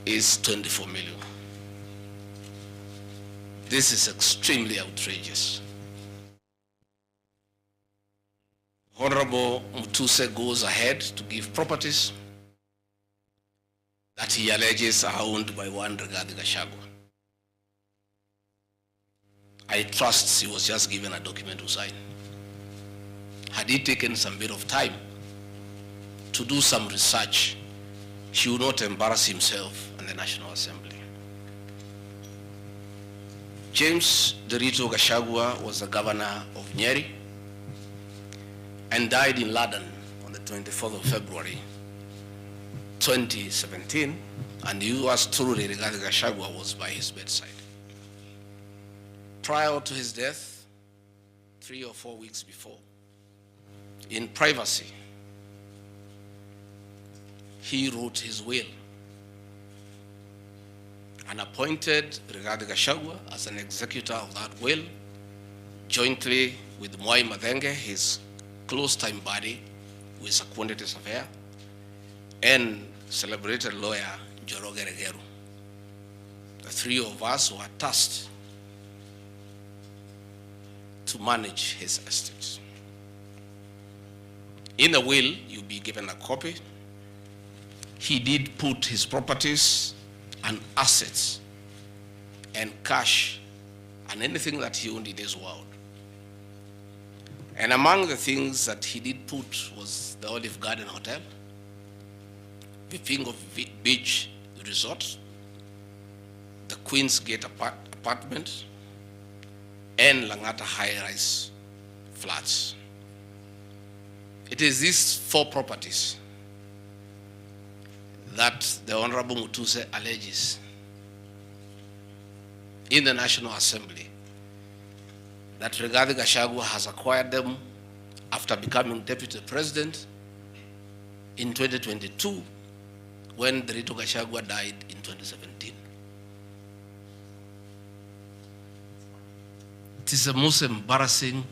is 24 million. This is extremely outrageous. Honorable Mutuse goes ahead to give properties that he alleges are owned by one Rigathi Gachagua. I trust he was just given a document to sign. Had he taken some bit of time to do some research, he would not embarrass himself in the National Assembly. James Derito Gachagua was the governor of Nyeri and died in London on the 24th of February 2017, and yours truly, Rigathi Gachagua, was by his bedside. Prior to his death, 3 or 4 weeks before, in privacy, he wrote his will and appointed Rigathi Gachagua as an executor of that will, jointly with Mwai Madenge, his close time buddy, who is a quantity surveyor, and celebrated lawyer Njoroge Regeru. The three of us were tasked to manage his estate. In the will, you'll be given a copy. He did put his properties and assets and cash and anything that he owned in his world. And among the things that he did put was the Olive Garden Hotel, Vipingo Beach Resort, the Queen's Gate apartment, and Langata high-rise flats. It is these 4 properties that the Honorable Mutuse alleges in the National Assembly that Rigathi Gachagua has acquired them after becoming Deputy President in 2022, when Derito Gachagua died in 2017. It is the most embarrassing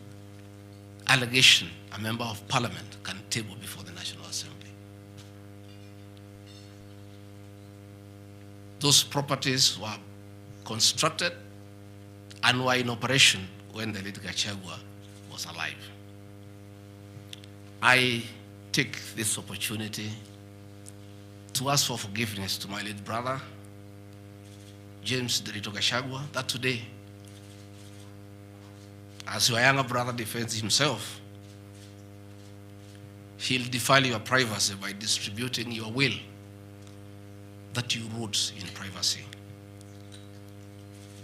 allegation a member of parliament can table before the National Assembly. Those properties were constructed and were in operation when the late Gachagua was alive. I take this opportunity to ask for forgiveness to my late brother, James Derito Gachagua, that today, as your younger brother defends himself, he'll defile your privacy by distributing your will that you wrote in privacy.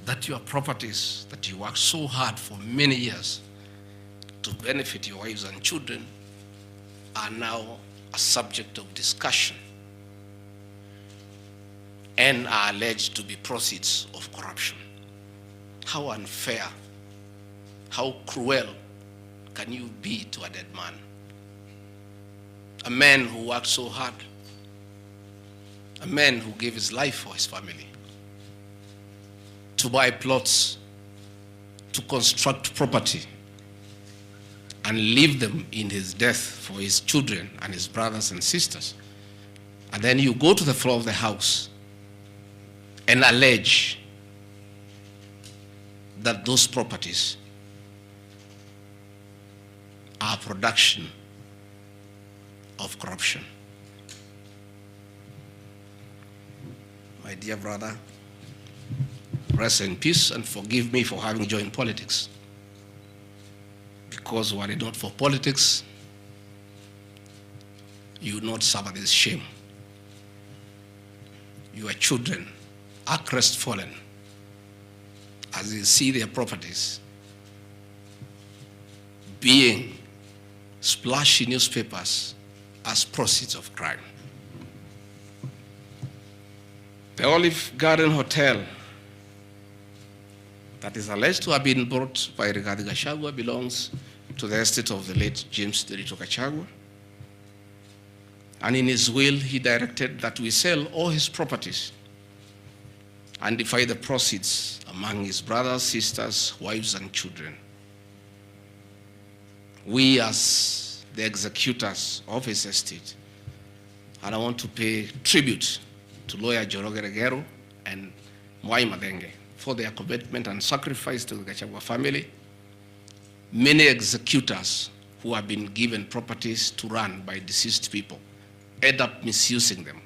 That your properties that you worked so hard for many years to benefit your wives and children are now a subject of discussion and are alleged to be proceeds of corruption. How unfair, how cruel can you be to a dead man? A man who worked so hard, a man who gave his life for his family, to buy plots, to construct property, and leave them in his death for his children and his brothers and sisters. And then you go to the floor of the House and allege that those properties are production of corruption. My dear brother, rest in peace and forgive me for having joined politics. Because were it not for politics, you would not suffer this shame. Your children are crestfallen as they see their properties being splashed in newspapers as proceeds of crime. The Olive Garden Hotel that is alleged to have been bought by Rigathi Gachagua belongs to the estate of the late James Derito Gachagua. And in his will, he directed that we sell all his properties and divide the proceeds among his brothers, sisters, wives, and children. We, as the executors of his estate, and I want to pay tribute to lawyer Njoroge Regero and Mwai Madenge for their commitment and sacrifice to the Gachagua family. Many executors who have been given properties to run by deceased people end up misusing them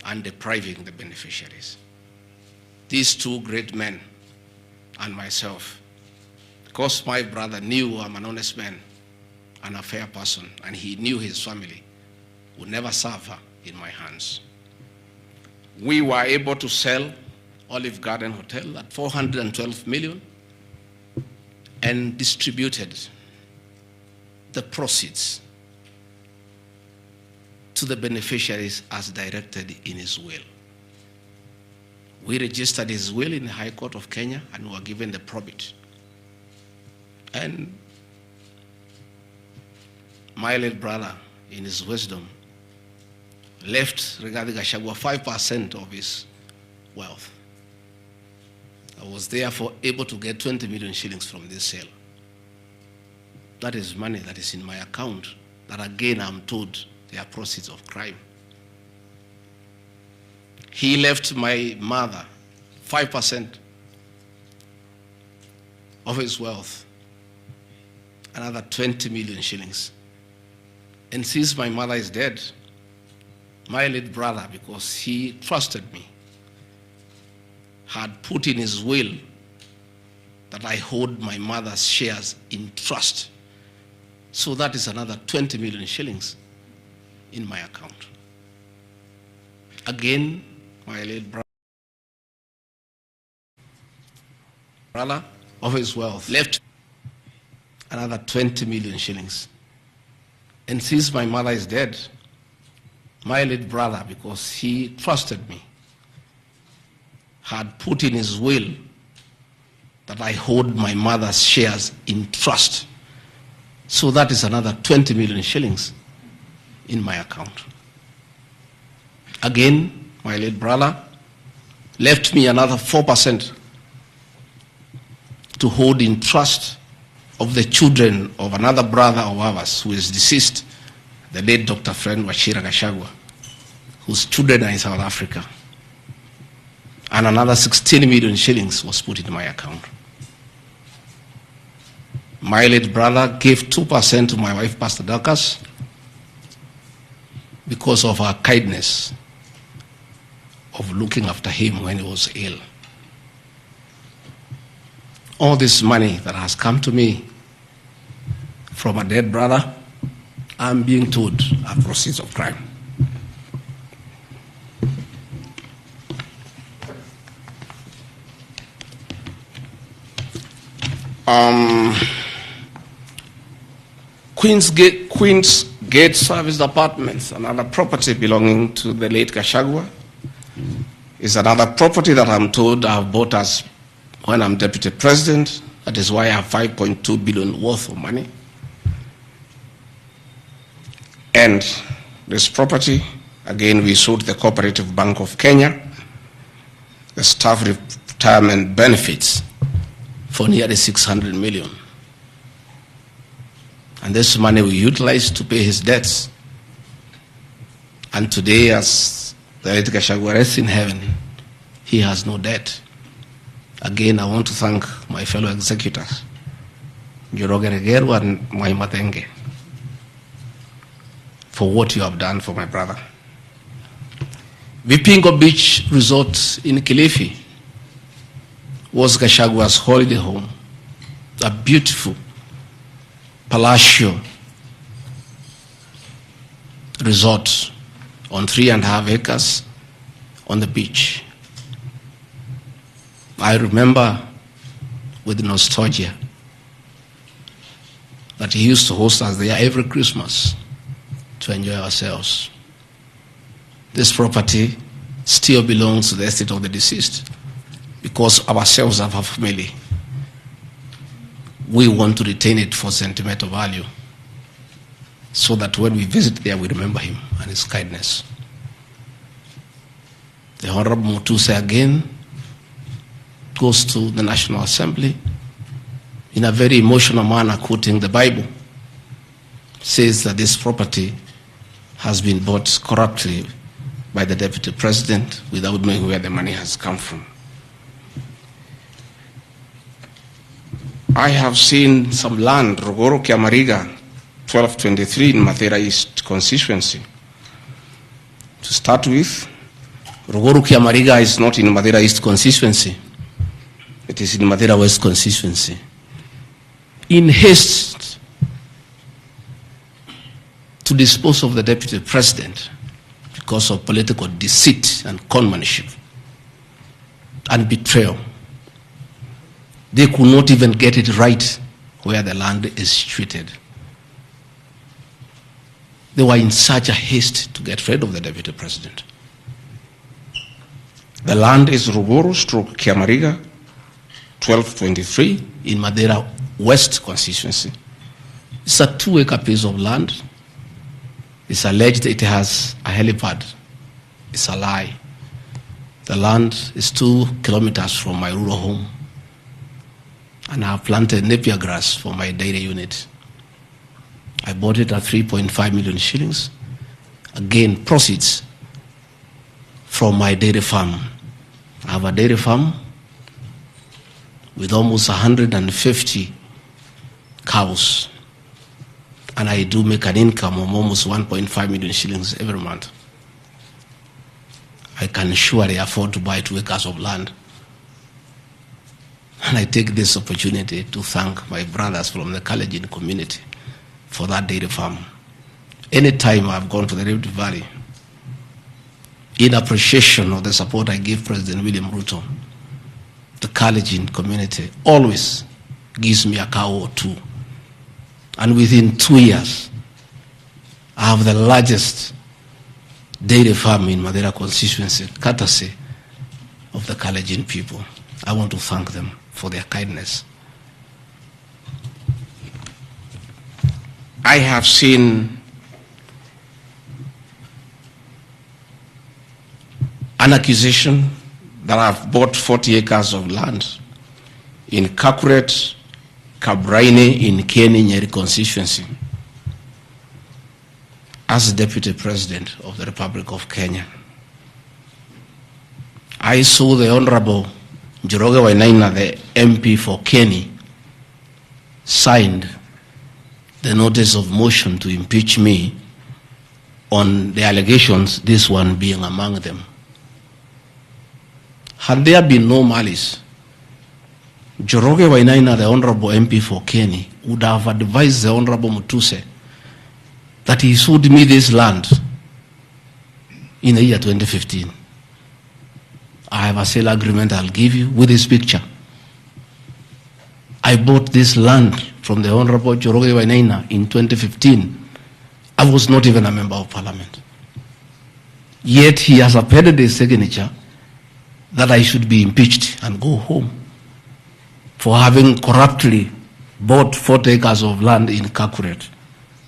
and depriving the beneficiaries. These two great men and myself, because my brother knew I'm an honest man and a fair person, and he knew his family would never suffer in my hands. We were able to sell Olive Garden Hotel at 412 million and distributed the proceeds to the beneficiaries as directed in his will. We registered his will in the High Court of Kenya and were given the probate. And my late brother, in his wisdom, left Rigathi Gachagua 5% of his wealth. I was therefore able to get 20 million shillings from this sale. That is money that is in my account, that again I'm told they are proceeds of crime. He left my mother 5% of his wealth, another 20 million shillings. And since my mother is dead, my late brother, because he trusted me, had put in his will that I hold my mother's shares in trust. So that is another 20 million shillings in my account. Again, my late brother of his wealth left another 20 million shillings. And since my mother is dead, my late brother, because he trusted me, had put in his will that I hold my mother's shares in trust. So that is another 20 million shillings in my account. Again, my late brother left me another 4% to hold in trust of the children of another brother of ours who is deceased, the late Dr. Friend Wachira Gachagua, whose children are in South Africa. And another 16 million shillings was put in my account. My late brother gave 2% to my wife, Pastor Dorcas, because of her kindness of looking after him when he was ill. All this money that has come to me from a dead brother, I'm being told are proceeds of crime. Queen's Gate Service Apartments, another property belonging to the late Gachagua, is another property that I'm told I've bought as when I'm deputy president. That is why I have 5.2 billion worth of money. And this property, again, we sold the Cooperative Bank of Kenya, the staff retirement benefits for nearly 600 million. And this money we utilized to pay his debts. And today, as the late Gachagua rests in heaven, he has no debt. Again, I want to thank my fellow executors, Njoroge Regero and Mwai Madenge, for what you have done for my brother. Vipingo Beach Resort in Kilifi was Gachagua's holiday home, a beautiful palatial resort on 3.5 acres on the beach. I remember with nostalgia that he used to host us there every Christmas to enjoy ourselves. This property still belongs to the estate of the deceased because ourselves have a family. We want to retain it for sentimental value so that when we visit there, we remember him and his kindness. The Honorable Mutuse again goes to the National Assembly in a very emotional manner, quoting the Bible, says that this property has been bought corruptly by the Deputy President without knowing where the money has come from. I have seen some land, Rogoro Kiamariga, 1223 in Mathera East constituency. To start with, Rogoro Kiamariga is not in Mathera East constituency. It is in Mathera West constituency. In haste to dispose of the Deputy President because of political deceit and conmanship and betrayal, they could not even get it right where the land is situated. They were in such a haste to get rid of the Deputy President. The land is Ruguru/Kiamariga, 1223 in Mathera West constituency. It's a 2-acre piece of land. It's alleged it has a helipad. It's a lie. The land is 2 kilometers from my rural home. And I have planted napier grass for my dairy unit. I bought it at 3.5 million shillings. Again, proceeds from my dairy farm. I have a dairy farm with almost 150 cows. And I do make an income of almost 1.5 million shillings every month. I can surely afford to buy 2 acres of land. And I take this opportunity to thank my brothers from the Kalenjin community for that dairy farm. Anytime I've gone to the Rift Valley, in appreciation of the support I give President William Ruto, the Kalenjin community always gives me a cow or 2. And within 2 years, I have the largest dairy farm in Mathera constituency, courtesy of the Kalenjin people. I want to thank them for their kindness. I have seen an accusation that I've bought 40 acres of land in Kakuret, Kabraine in Kieni Nyeri constituency as Deputy President of the Republic of Kenya. I saw the Honorable Njoroge Wainaina, the MP for Kieni, signed the notice of motion to impeach me on the allegations, this one being among them. Had there been no malice, Njoroge Wainaina, the Honorable MP for Kieni, would have advised the Honorable Mutuse that he sold me this land in the year 2015. I have a sale agreement I'll give you with this picture. I bought this land from the Honorable Njoroge Wainaina in 2015. I was not even a member of parliament. Yet he has appended his signature that I should be impeached and go home for having corruptly bought 40 acres of land in Kakuret.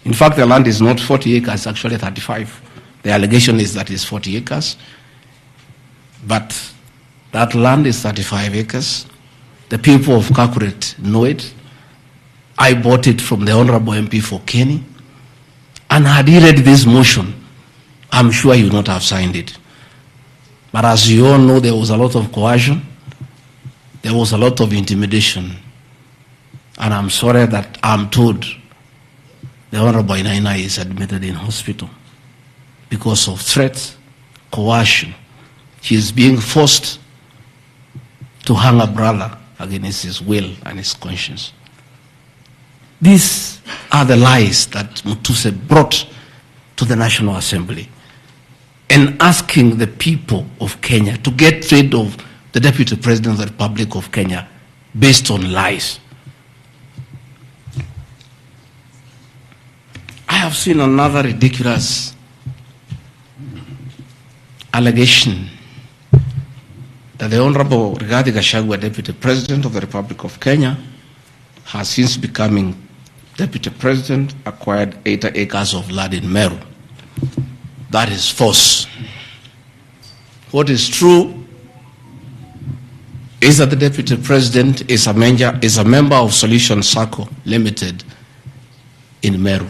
In fact, the land is not 40 acres, actually 35. The allegation is that it's 40 acres. But that land is 35 acres. The people of Kakuret know it. I bought it from the Honorable MP for Kieni. And had he read this motion, I'm sure he would not have signed it. But as you all know, there was a lot of coercion. There was a lot of intimidation. And I'm sorry that I'm told the Honorable Wainaina is admitted in hospital because of threats, coercion. He is being forced to hang a brother against his will and his conscience. These are the lies that Mutuse brought to the National Assembly and asking the people of Kenya to get rid of the Deputy President of the Republic of Kenya based on lies. I have seen another ridiculous allegation that the Honorable Rigathi Gachagua, Deputy President of the Republic of Kenya, has since becoming Deputy President, acquired 80 acres of land in Meru. That is false. What is true is that the Deputy President is a member of Solution Circle Limited in Meru.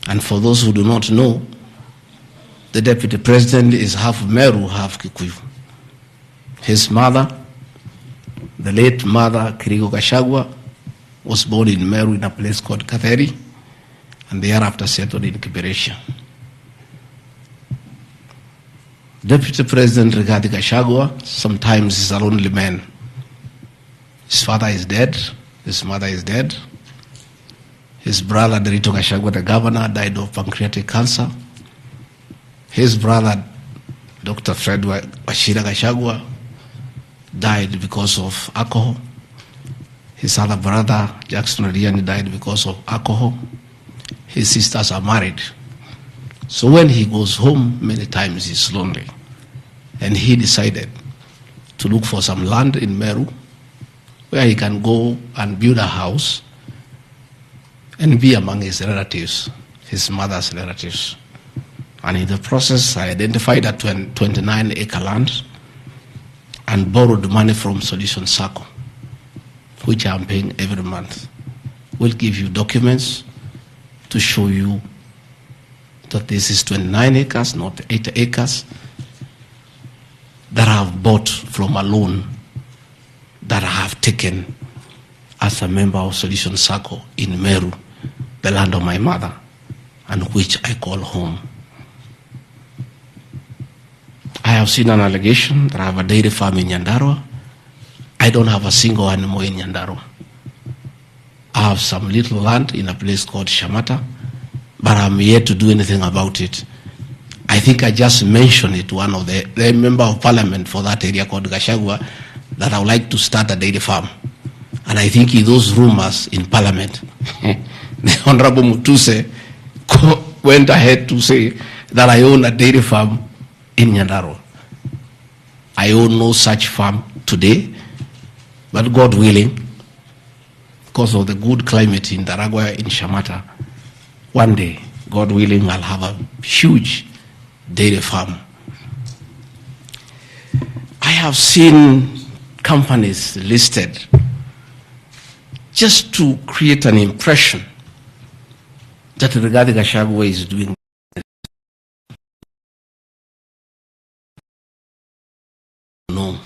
And for those who do not know, The deputy president is half Meru, half Kikuyu. His mother, the late mother, Kirigo Gachagua, was born in Meru in a place called Katheri, and thereafter settled in Kiberesha. Deputy President Rigathi Gachagua sometimes is a lonely man. His father is dead, his mother is dead. His brother, Derito Gachagua, the governor, died of pancreatic cancer. His brother, Dr. Fred Wachira Gachagua, died because of alcohol. His other brother, Jackson Riani, died because of alcohol. His sisters are married. So when he goes home, many times he's lonely. And he decided to look for some land in Meru where he can go and build a house and be among his relatives, his mother's relatives. And in the process, I identified a 29-acre land and borrowed money from Solution Circle, which I'm paying every month. We'll give you documents to show you that this is 29 acres, not 8 acres, that I have bought from a loan that I have taken as a member of Solution Circle in Meru, the land of my mother, and which I call home. I have seen an allegation that I have a dairy farm in Nyandarua. I don't have a single animal in Nyandarua. I have some little land in a place called Shamata, but I'm yet to do anything about it. I think I just mentioned it to one of the member of parliament for that area called Gachagua that I would like to start a dairy farm. And I think in those rumors in parliament, the Honorable Mutuse went ahead to say that I own a dairy farm in Nyandarua. I own no such farm today, but God willing, because of the good climate in Daragwa, in Shamata, one day, God willing, I'll have a huge dairy farm. I have seen companies listed just to create an impression that Rigathi Gachagua is doing. No,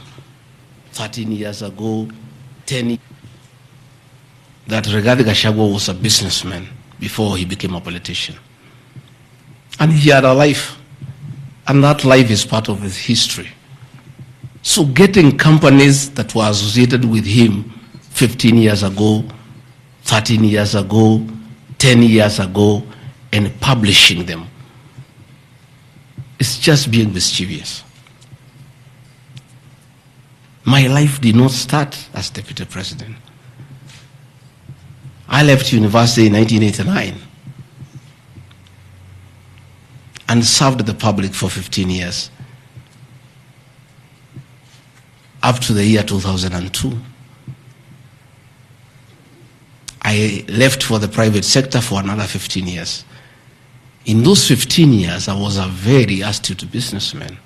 13 years ago, 10 years, that Rigathi Gachagua was a businessman before he became a politician. And he had a life, and that life is part of his history. So getting companies that were associated with him 15 years ago, 13 years ago, 10 years ago, and publishing them, it's just being mischievous. My life did not start as deputy president. I left university in 1989 and served the public for 15 years, up to the year 2002. I left for the private sector for another 15 years. In those 15 years, I was a very astute businessman.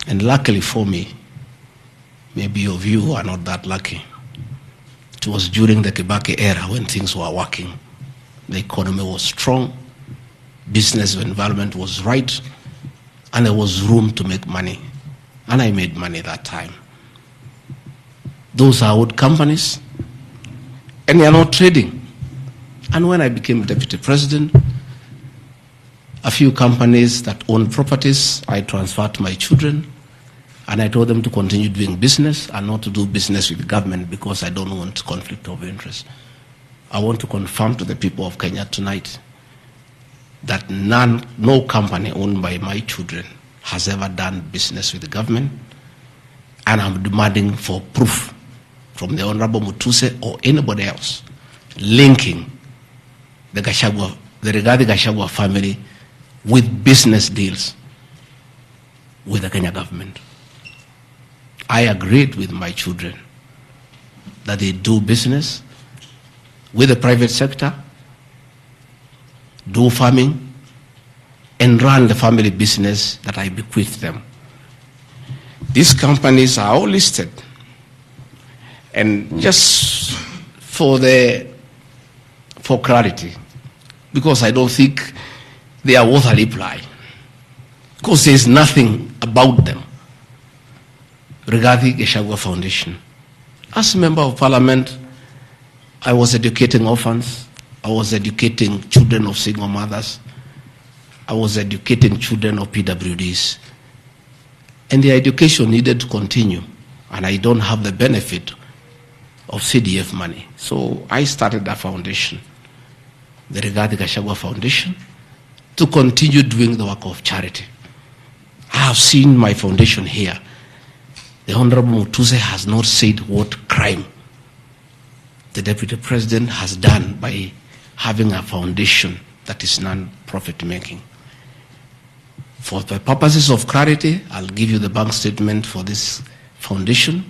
And luckily for me, maybe of you are not that lucky, it was during the Kibaki era when things were working. The economy was strong, business environment was right, and there was room to make money. And I made money that time. Those are old companies, and they are not trading. And when I became deputy president, a few companies that own properties, I transferred to my children, and I told them to continue doing business and not to do business with the government because I don't want conflict of interest. I want to confirm to the people of Kenya tonight that no company owned by my children has ever done business with the government, and I'm demanding for proof from the Honorable Mutuse or anybody else linking the Rigathi Gachagua family with business deals with the Kenya government. I agreed with my children that they do business with the private sector, do farming, and run the family business that I bequeathed them. These companies are all listed. And just for clarity, because I don't think they are worth a reply. because there is nothing about them. Regarding Gachagua Foundation, as a member of parliament, I was educating orphans, I was educating children of single mothers, I was educating children of PWDs, and their education needed to continue, and I don't have the benefit of CDF money. So I started a foundation, the Rigathi Gachagua Foundation, to continue doing the work of charity. I have seen my foundation here. The Honorable Mutuse has not said what crime the Deputy President has done by having a foundation that is non-profit making. For the purposes of clarity, I'll give you the bank statement for this foundation.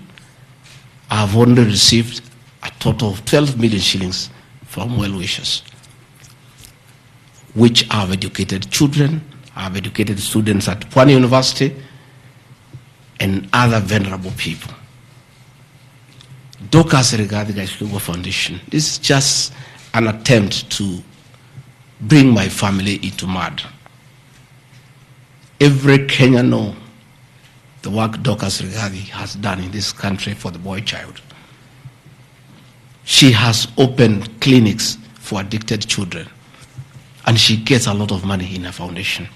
I have only received a total of 12 million shillings from well-wishers, which have educated children, have educated students at Pwani University, and other vulnerable people. Dorcas Rigathi Gachagua Foundation, this is just an attempt to bring my family into mud. Every Kenyan knows the work Dorcas Rigathi has done in this country for the boy child. She has opened clinics for addicted children, and she gets a lot of money in her foundation.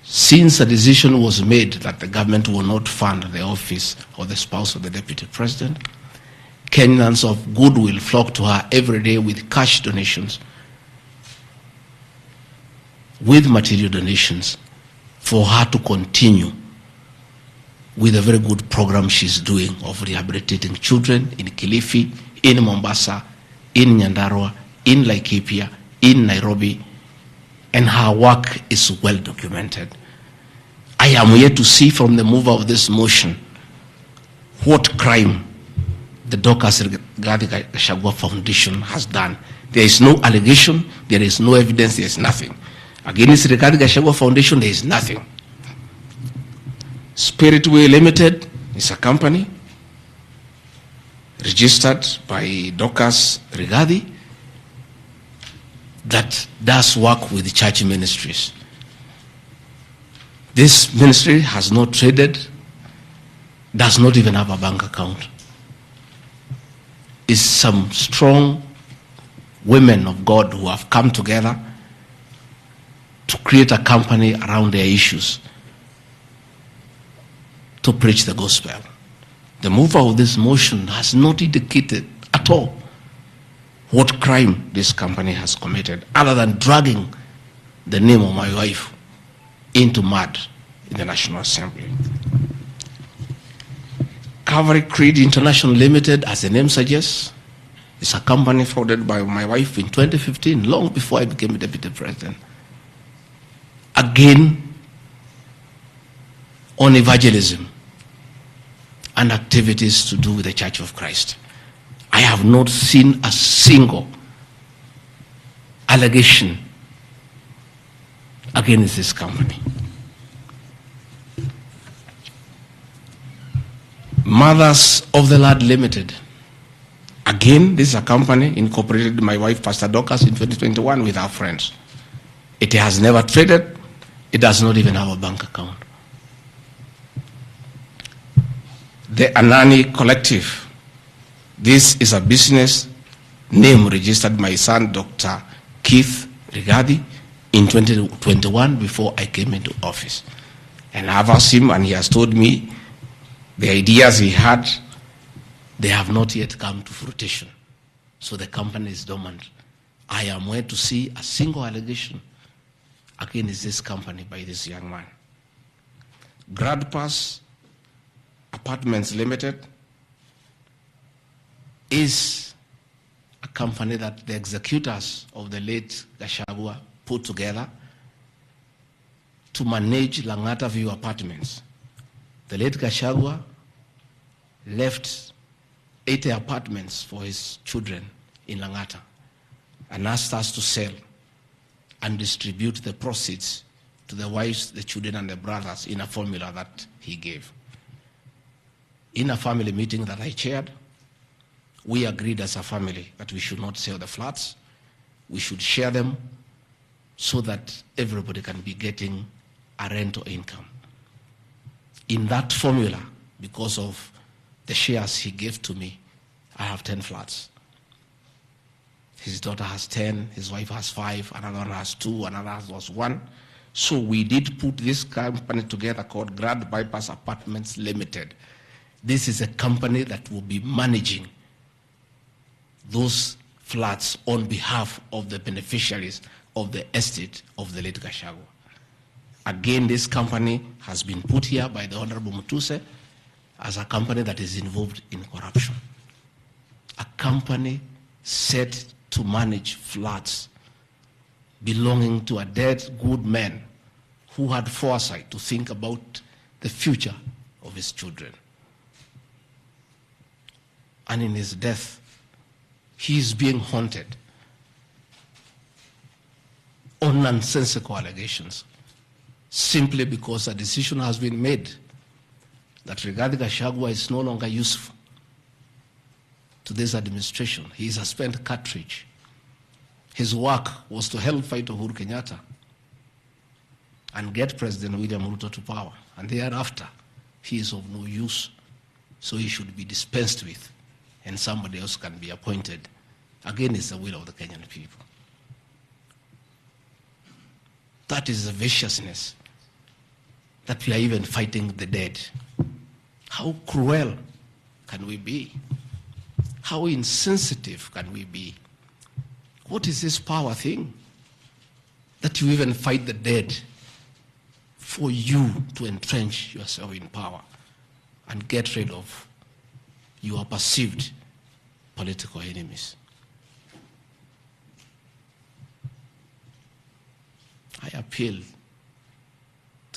Since a decision was made that the government will not fund the office or the spouse of the Deputy President, Kenyans of goodwill flock to her every day with cash donations, with material donations, for her to continue with a very good program she's doing of rehabilitating children in Kilifi, in Mombasa, in Nyandarua, in Laikipia, in Nairobi, and her work is well documented. I am yet to see from the mover of this motion what crime the Dorcas Rigathi Gachagua Foundation has done. There is no allegation, there is no evidence, there is nothing. Against Rigathi Gachagua Foundation, there is nothing. Spiritway Limited is a company registered by Dorcas Rigathi that does work with church ministries. This ministry has not traded, does not even have a bank account. It's some strong women of God who have come together to create a company around their issues to preach the gospel. The mover of this motion has not indicated at all what crime this company has committed, other than dragging the name of my wife into mud in the National Assembly. Calvary Creed International Limited, as the name suggests, is a company founded by my wife in 2015, long before I became Deputy President. Again, on evangelism and activities to do with the Church of Christ. I have not seen a single allegation against this company. Mothers of the Lord Limited. Again, this is a company incorporated by my wife, Pastor Dorcas, in 2021 with our friends. It has never traded. It does not even have a bank account. The Anani Collective. This is a business name registered by my son, Dr. Keith Rigathi, in 2021 before I came into office. And I've asked him, and he has told me the ideas he had, they have not yet come to fruition. So the company is dormant. I am yet to see a single allegation against this company by this young man. Gradpass Apartments Limited is a company that the executors of the late Gachagua put together to manage Langata View Apartments. The late Gachagua left 80 apartments for his children in Langata and asked us to sell and distribute the proceeds to the wives, the children, and the brothers in a formula that he gave. In a family meeting that I chaired, we agreed as a family that we should not sell the flats. We should share them so that everybody can be getting a rental income. In that formula, because of the shares he gave to me, I have 10 flats. His daughter has 10, his wife has 5, another one has 2, another has 1. So we did put this company together called Grand Bypass Apartments Limited. This is a company that will be managing those flats on behalf of the beneficiaries of the estate of the late Gachagua. Again, this company has been put here by the Honorable Mutuse as a company that is involved in corruption. A company set to manage flats belonging to a dead good man who had foresight to think about the future of his children. And in his death, he is being haunted on nonsensical allegations simply because a decision has been made that Rigathi Gachagua is no longer useful to this administration. He is a spent cartridge. His work was to help fight Uhuru Kenyatta and get President William Ruto to power. And thereafter, he is of no use. So he should be dispensed with, and somebody else can be appointed against the will of the Kenyan people. That is the viciousness that we are even fighting the dead. How cruel can we be? How insensitive can we be? What is this power thing? That you even fight the dead for you to entrench yourself in power and get rid of your perceived political enemies. I appeal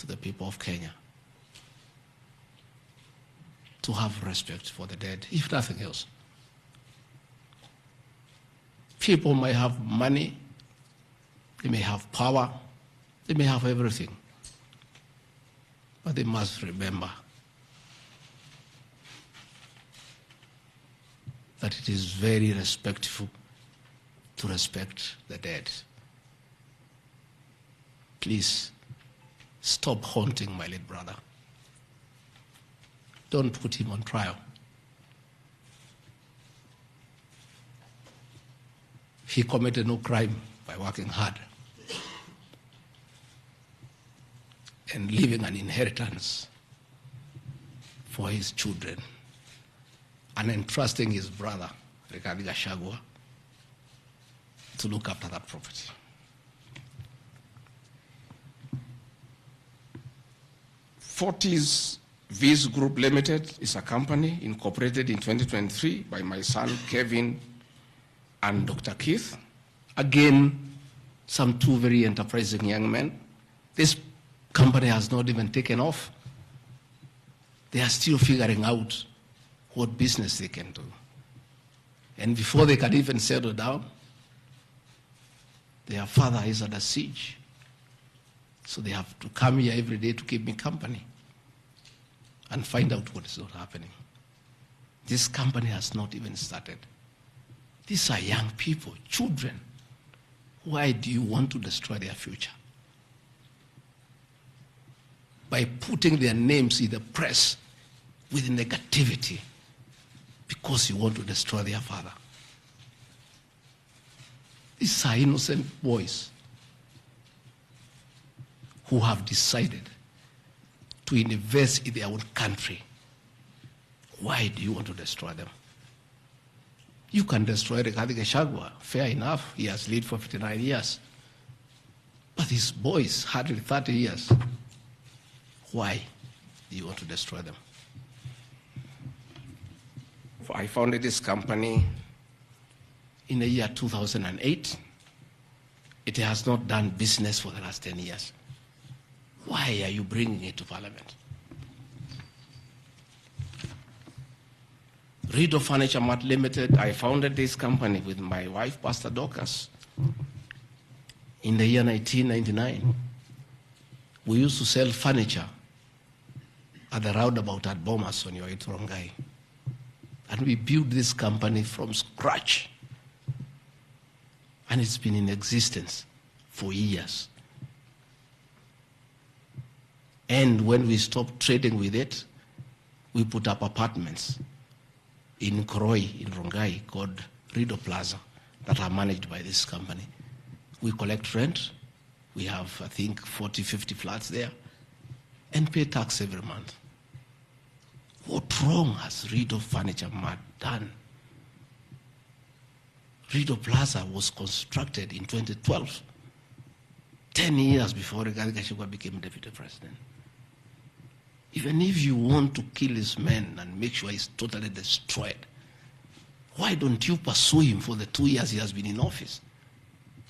to the people of Kenya to have respect for the dead, if nothing else. People may have money, they may have power, they may have everything, but they must remember that it is very respectful to respect the dead. Please, stop haunting my late brother. Don't put him on trial. He committed no crime by working hard and leaving an inheritance for his children and entrusting his brother, Rigathi Gachagua, to look after that property. Fortis Viz Group Limited is a company incorporated in 2023 by my son Kevin and Dr. Keith. Again, some two very enterprising young men. This company has not even taken off. They are still figuring out what business they can do. And before they can even settle down, their father is under siege. So they have to come here every day to keep me company and find out what is not happening. This company has not even started. These are young people, children. Why do you want to destroy their future? By putting their names in the press with negativity because you want to destroy their father. These are innocent boys who have decided to invest in their own country. Why do you want to destroy them? You can destroy Rigathi Gachagua, fair enough, he has led for 59 years. But these boys, hardly 30 years. Why do you want to destroy them? I founded this company in the year 2008. It has not done business for the last 10 years. Why are you bringing it to Parliament? Rido Furniture Mart Limited, I founded this company with my wife, Pastor Dorcas, in the year 1999. We used to sell furniture at the roundabout at Bomas on your way to Rongai. And we built this company from scratch. And it's been in existence for years. And when we stopped trading with it, we put up apartments in Koroi, in Rongai, called Rido Plaza, that are managed by this company. We collect rent. We have, I think, 40, 50 flats there, and pay tax every month. What wrong has Rido Furniture Mart done? Rido Plaza was constructed in 2012, 10 years before Gachagua became deputy president. Even if you want to kill his man and make sure he's totally destroyed, why don't you pursue him for the 2 years he has been in office?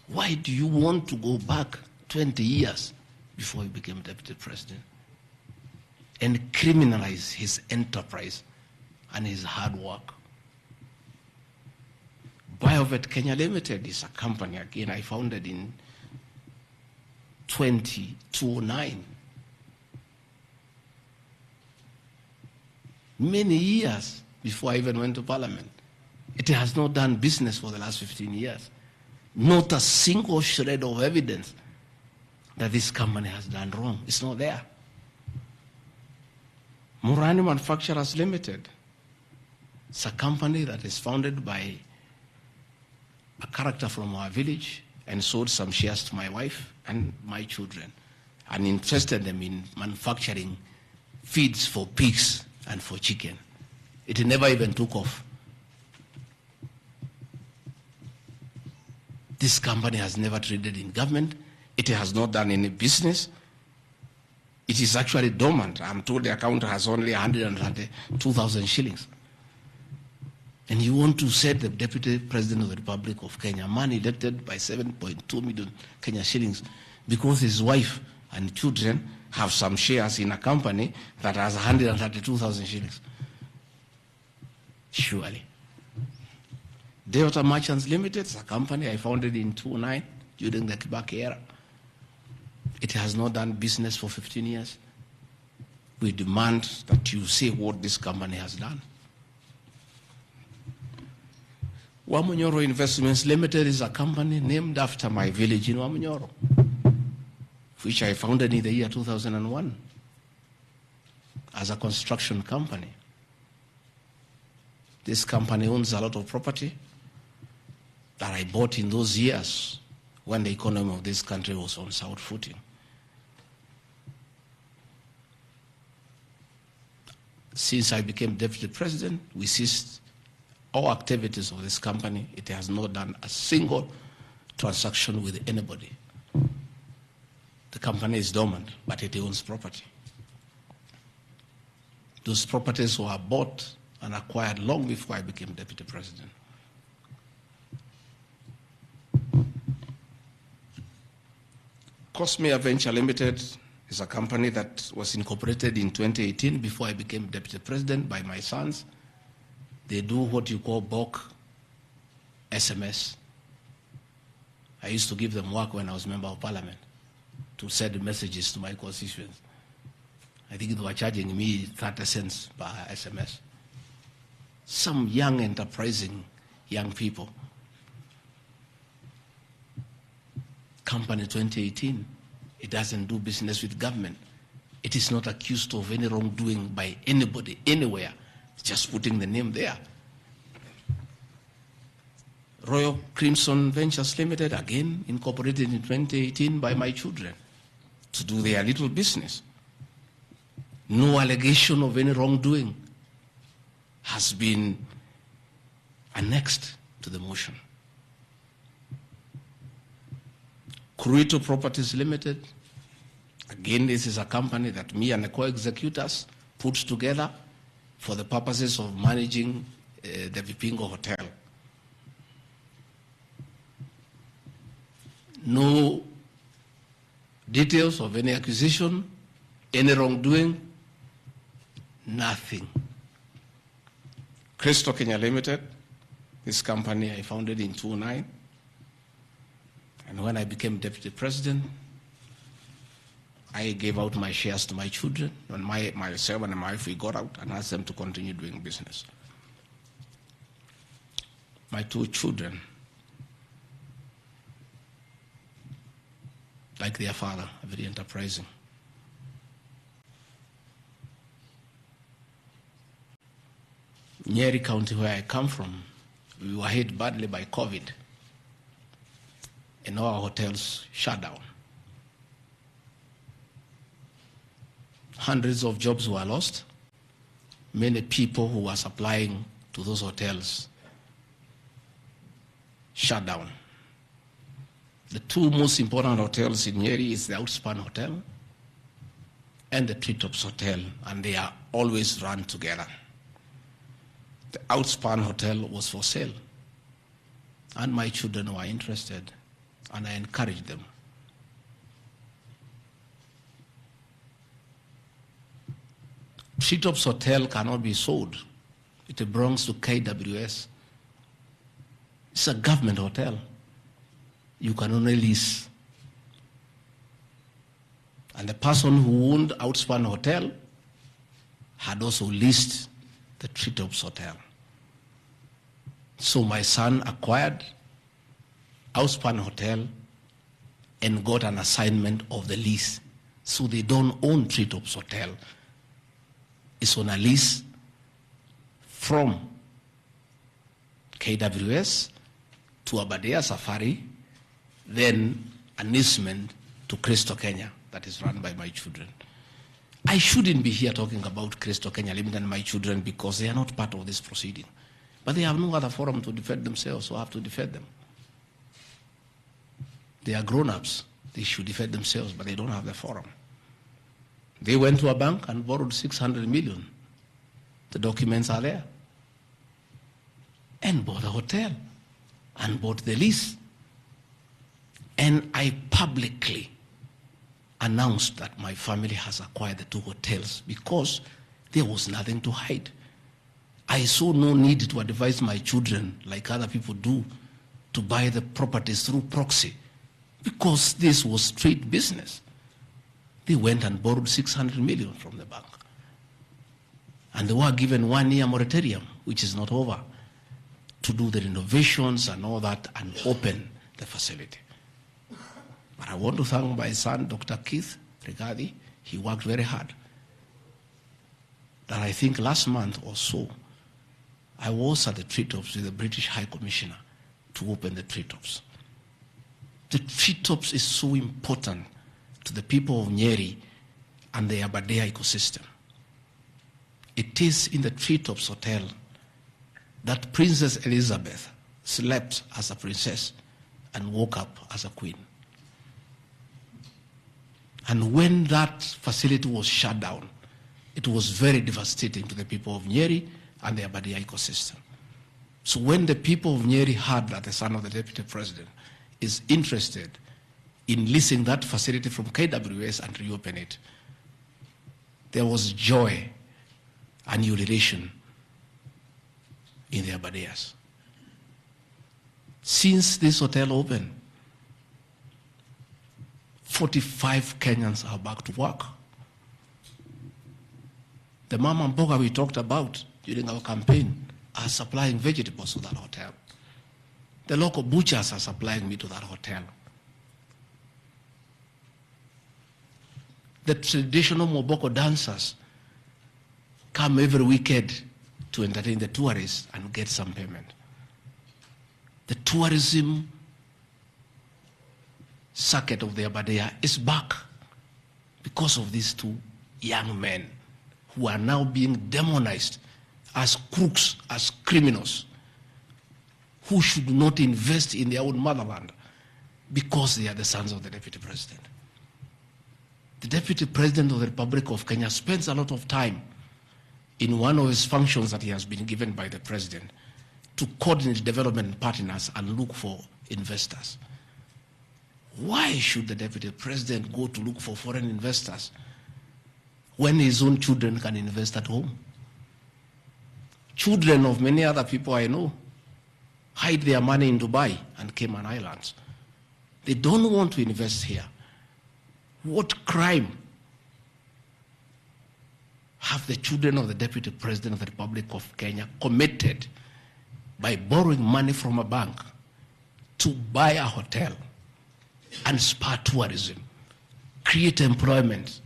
Why do you want to go back 20 years before he became deputy president and criminalize his enterprise and his hard work? Biovet Kenya Limited is a company, again, I founded in 2009. Many years before I even went to Parliament. It has not done business for the last 15 years. Not a single shred of evidence that this company has done wrong. It's not there. Murani Manufacturers Limited. It's a company that is founded by a character from our village and sold some shares to my wife and my children and interested them in manufacturing feeds for pigs and for chicken. It never even took off. This company has never traded in government. It has not done any business. It is actually dormant. I'm told the account has only 132,000 shillings. And you want to set the Deputy President of the Republic of Kenya, a man elected by 7.2 million Kenya shillings, because his wife and children have some shares in a company that has 132,000 shillings. Surely. Delta Merchants Limited is a company I founded in 2009 during the Kibaki era. It has not done business for 15 years. We demand that you say what this company has done. Wamunyoro Investments Limited is a company named after my village in Wamunyoro, which I founded in the year 2001 as a construction company. This company owns a lot of property that I bought in those years when the economy of this country was on sound footing. Since I became deputy president, we ceased all activities of this company. It has not done a single transaction with anybody. The company is dormant, but it owns property. Those properties were bought and acquired long before I became deputy president. Cosmea Venture Limited is a company that was incorporated in 2018 before I became deputy president by my sons. They do what you call bulk SMS. I used to give them work when I was member of parliament to send messages to my constituents. I think they were charging me 30 cents per SMS. Some young, enterprising young people. Company 2018, it doesn't do business with government. It is not accused of any wrongdoing by anybody, anywhere. It's just putting the name there. Royal Crimson Ventures Limited, again incorporated in 2018 by my children to do their little business. No allegation of any wrongdoing has been annexed to the motion. Kurito Properties Limited, again, this is a company that me and the co-executors put together for the purposes of managing the Vipingo Hotel. No details of any acquisition, any wrongdoing, nothing. Crystal Kenya Limited, this company I founded in 2009. And when I became deputy president, I gave out my shares to my children. When myself and my wife, we got out and asked them to continue doing business. My two children, like their father, very enterprising. Nyeri County, where I come from, we were hit badly by COVID, and all our hotels shut down. Hundreds of jobs were lost. Many people who were supplying to those hotels shut down. The two most important hotels in Nyeri is the Outspan Hotel and the Treetops Hotel, and they are always run together. The Outspan Hotel was for sale, and my children were interested, and I encouraged them. Treetops Hotel cannot be sold. It belongs to KWS. It's a government hotel. You can only lease. And the person who owned Outspan Hotel had also leased the Treetops Hotel. So my son acquired Outspan Hotel and got an assignment of the lease. So they don't own Treetops Hotel. It's on a lease from KWS to Aberdare Safari, then an easement to Crystal Kenya that is run by my children. I shouldn't be here talking about Crystal Kenya Limited and my children because they are not part of this proceeding. But they have no other forum to defend themselves, so I have to defend them. They are grown-ups. They should defend themselves, but they don't have the forum. They went to a bank and borrowed 600 million. The documents are there. And bought a hotel and bought the lease. And I publicly announced that my family has acquired the two hotels because there was nothing to hide. I saw no need to advise my children, like other people do, to buy the properties through proxy because this was straight business. They went and borrowed 600 million from the bank. And they were given 1 year moratorium, which is not over, to do the renovations and all that and open the facility. But I want to thank my son, Dr. Keith Regadi. He worked very hard. And I think last month or so, I was at the Treetops with the British High Commissioner to open the Treetops. The Treetops is so important to the people of Nyeri and the Aberdare ecosystem. It is in the Treetops Hotel that Princess Elizabeth slept as a princess and woke up as a queen. And when that facility was shut down, it was very devastating to the people of Nyeri and the Aberdare ecosystem. So when the people of Nyeri heard that the son of the deputy president is interested in leasing that facility from KWS and reopen it, there was joy and ululation in the Aberdares. Since this hotel opened, 45 Kenyans are back to work. The mama mboga we talked about during our campaign are supplying vegetables to that hotel. The local butchers are supplying meat to that hotel. The traditional Moboko dancers come every weekend to entertain the tourists and get some payment. The tourism circuit of the Aberdare is back because of these two young men who are now being demonized as crooks, as criminals, who should not invest in their own motherland because they are the sons of the deputy president. The deputy president of the Republic of Kenya spends a lot of time in one of his functions that he has been given by the president to coordinate development partners and look for investors. Why should the deputy president go to look for foreign investors when his own children can invest at home? Children of many other people I know hide their money in Dubai and Cayman Islands. They don't want to invest here. What crime have the children of the deputy president of the Republic of Kenya committed by borrowing money from a bank to buy a hotel and spur tourism, create employment,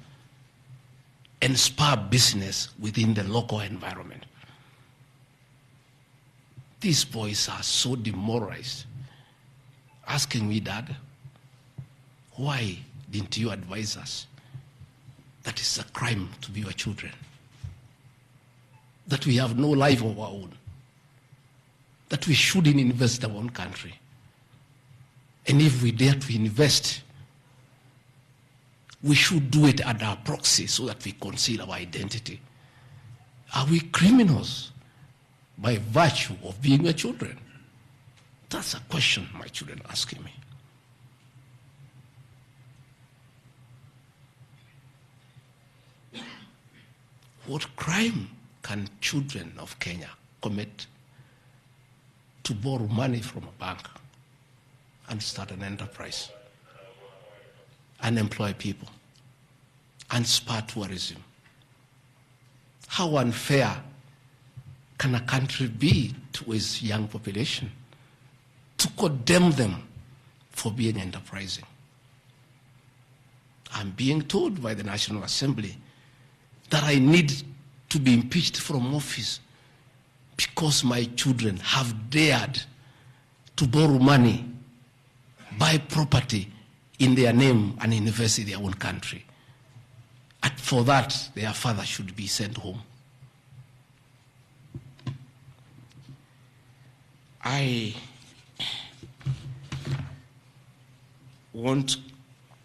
and spur business within the local environment? These boys are so demoralized, asking me, Dad, why didn't you advise us that it's a crime to be your children? That we have no life of our own? That we shouldn't invest in our own country? And if we dare to invest, we should do it under our proxy so that we conceal our identity. Are we criminals by virtue of being your children? That's a question my children are asking me. What crime can children of Kenya commit to borrow money from a bank and start an enterprise and employ people and spur tourism? How unfair can a country be to its young population to condemn them for being enterprising? I'm being told by the National Assembly that I need to be impeached from office because my children have dared to borrow money, buy property in their name and invest in their own country. And for that, their father should be sent home. I want to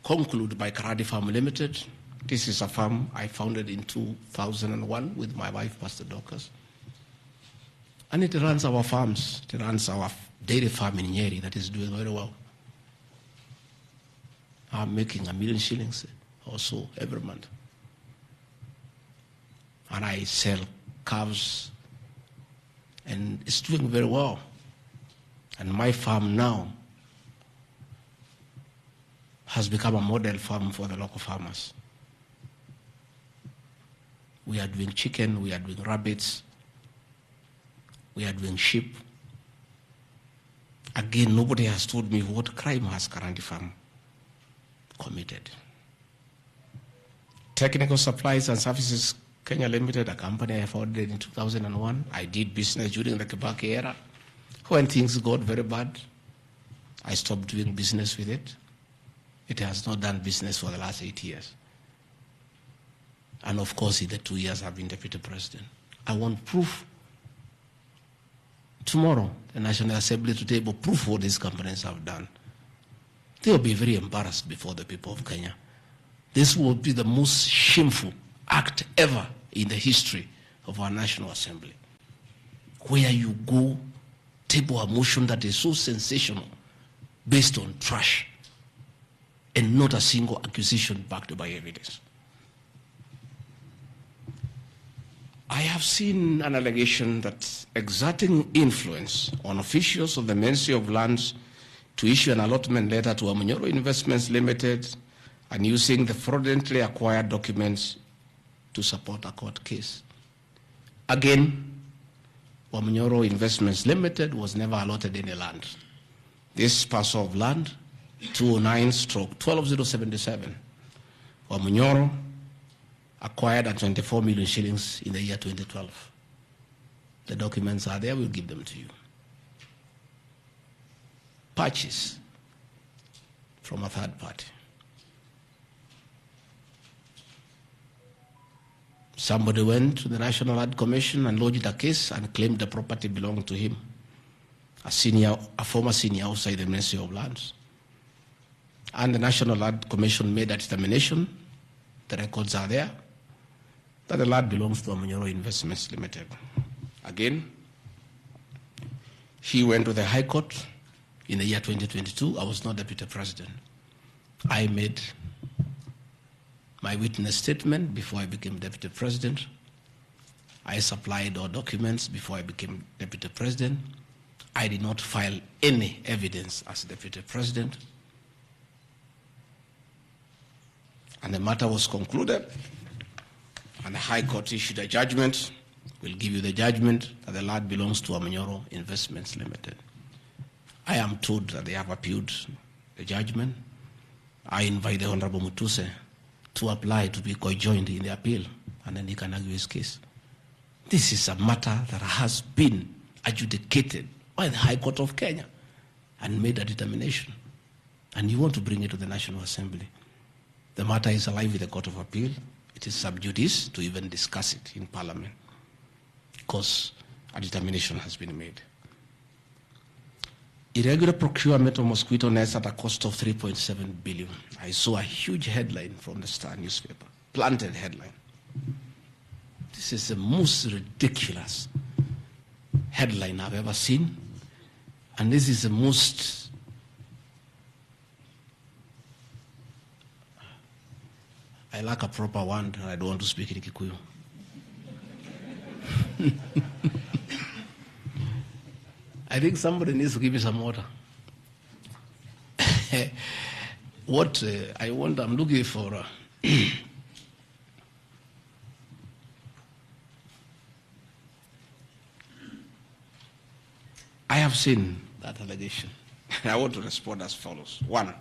conclude by Karadi Farm Limited. This is a farm I founded in 2001 with my wife, Pastor Dorcas. And it runs our farms. It runs our dairy farm in Nyeri that is doing very well. I'm making $1 million shillings also every month. And I sell calves, and it's doing very well. And my farm now has become a model farm for the local farmers. We are doing chicken, we are doing rabbits, we are doing sheep. Again, nobody has told me what crime has Karandi Farm committed. Technical Supplies and Services Kenya Limited, a company I founded in 2001. I did business during the Kibaki era. When things got very bad, I stopped doing business with it. It has not done business for the last 8 years. And of course, in the 2 years I've been deputy president. I want proof. Tomorrow, the National Assembly to table proof what these companies have done. They will be very embarrassed before the people of Kenya. This will be the most shameful act ever in the history of our National Assembly, where you go table a motion that is so sensational based on trash and not a single accusation backed by evidence. I have seen an allegation that exerting influence on officials of the Ministry of Lands to issue an allotment letter to Amunyoro Investments Limited and using the fraudulently acquired documents to support a court case. Again, Amunyoro Investments Limited was never allotted any land. This parcel of land, 209/12077, Amunyoro acquired at 24 million shillings in the year 2012. The documents are there, we'll give them to you. Purchase from a third party. Somebody went to the National Land Commission and lodged a case and claimed the property belonged to him, a former senior outside the Ministry of Lands. And the National Land Commission made a determination, the records are there, that the land belongs to Amunyoro Investments Limited. Again, he went to the High Court in the year 2022. I was not deputy president. I made my witness statement before I became deputy president. I supplied all documents before I became deputy president. I did not file any evidence as deputy president. And the matter was concluded, and the High Court issued a judgment. We'll give you the judgment that the land belongs to Amunyoro Investments Limited. I am told that they have appealed the judgment. I invite the Honorable Mutuse to apply to be co-joined in the appeal, and then he can argue his case. This is a matter that has been adjudicated by the High Court of Kenya and made a determination. And you want to bring it to the National Assembly. The matter is alive with the Court of Appeal. It is sub judice to even discuss it in Parliament because a determination has been made. Irregular procurement of mosquito nets at a cost of 3.7 billion. I saw a huge headline from the Star newspaper, planted headline. This is the most ridiculous headline I've ever seen. And this is the most I lack a proper word, and I don't want to speak in Kikuyu. I think somebody needs to give me some water. What I want, I'm looking for. I have seen that allegation. I want to respond as follows. One,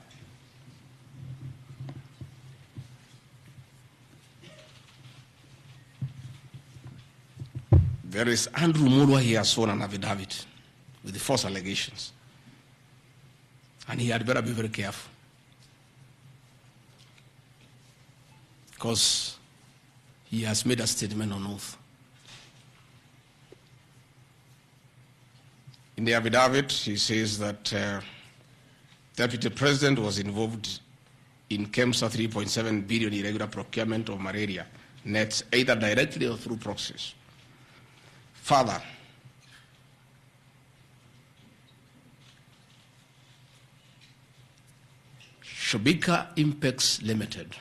there is Andrew Mulwa, he has sworn an affidavit with the false allegations. And he had better be very careful. Because he has made a statement on oath. In the affidavit, he says that Deputy President was involved in KEMSA 3.7 billion irregular procurement of malaria nets, either directly or through proxies. Further, Shobika Impex Limited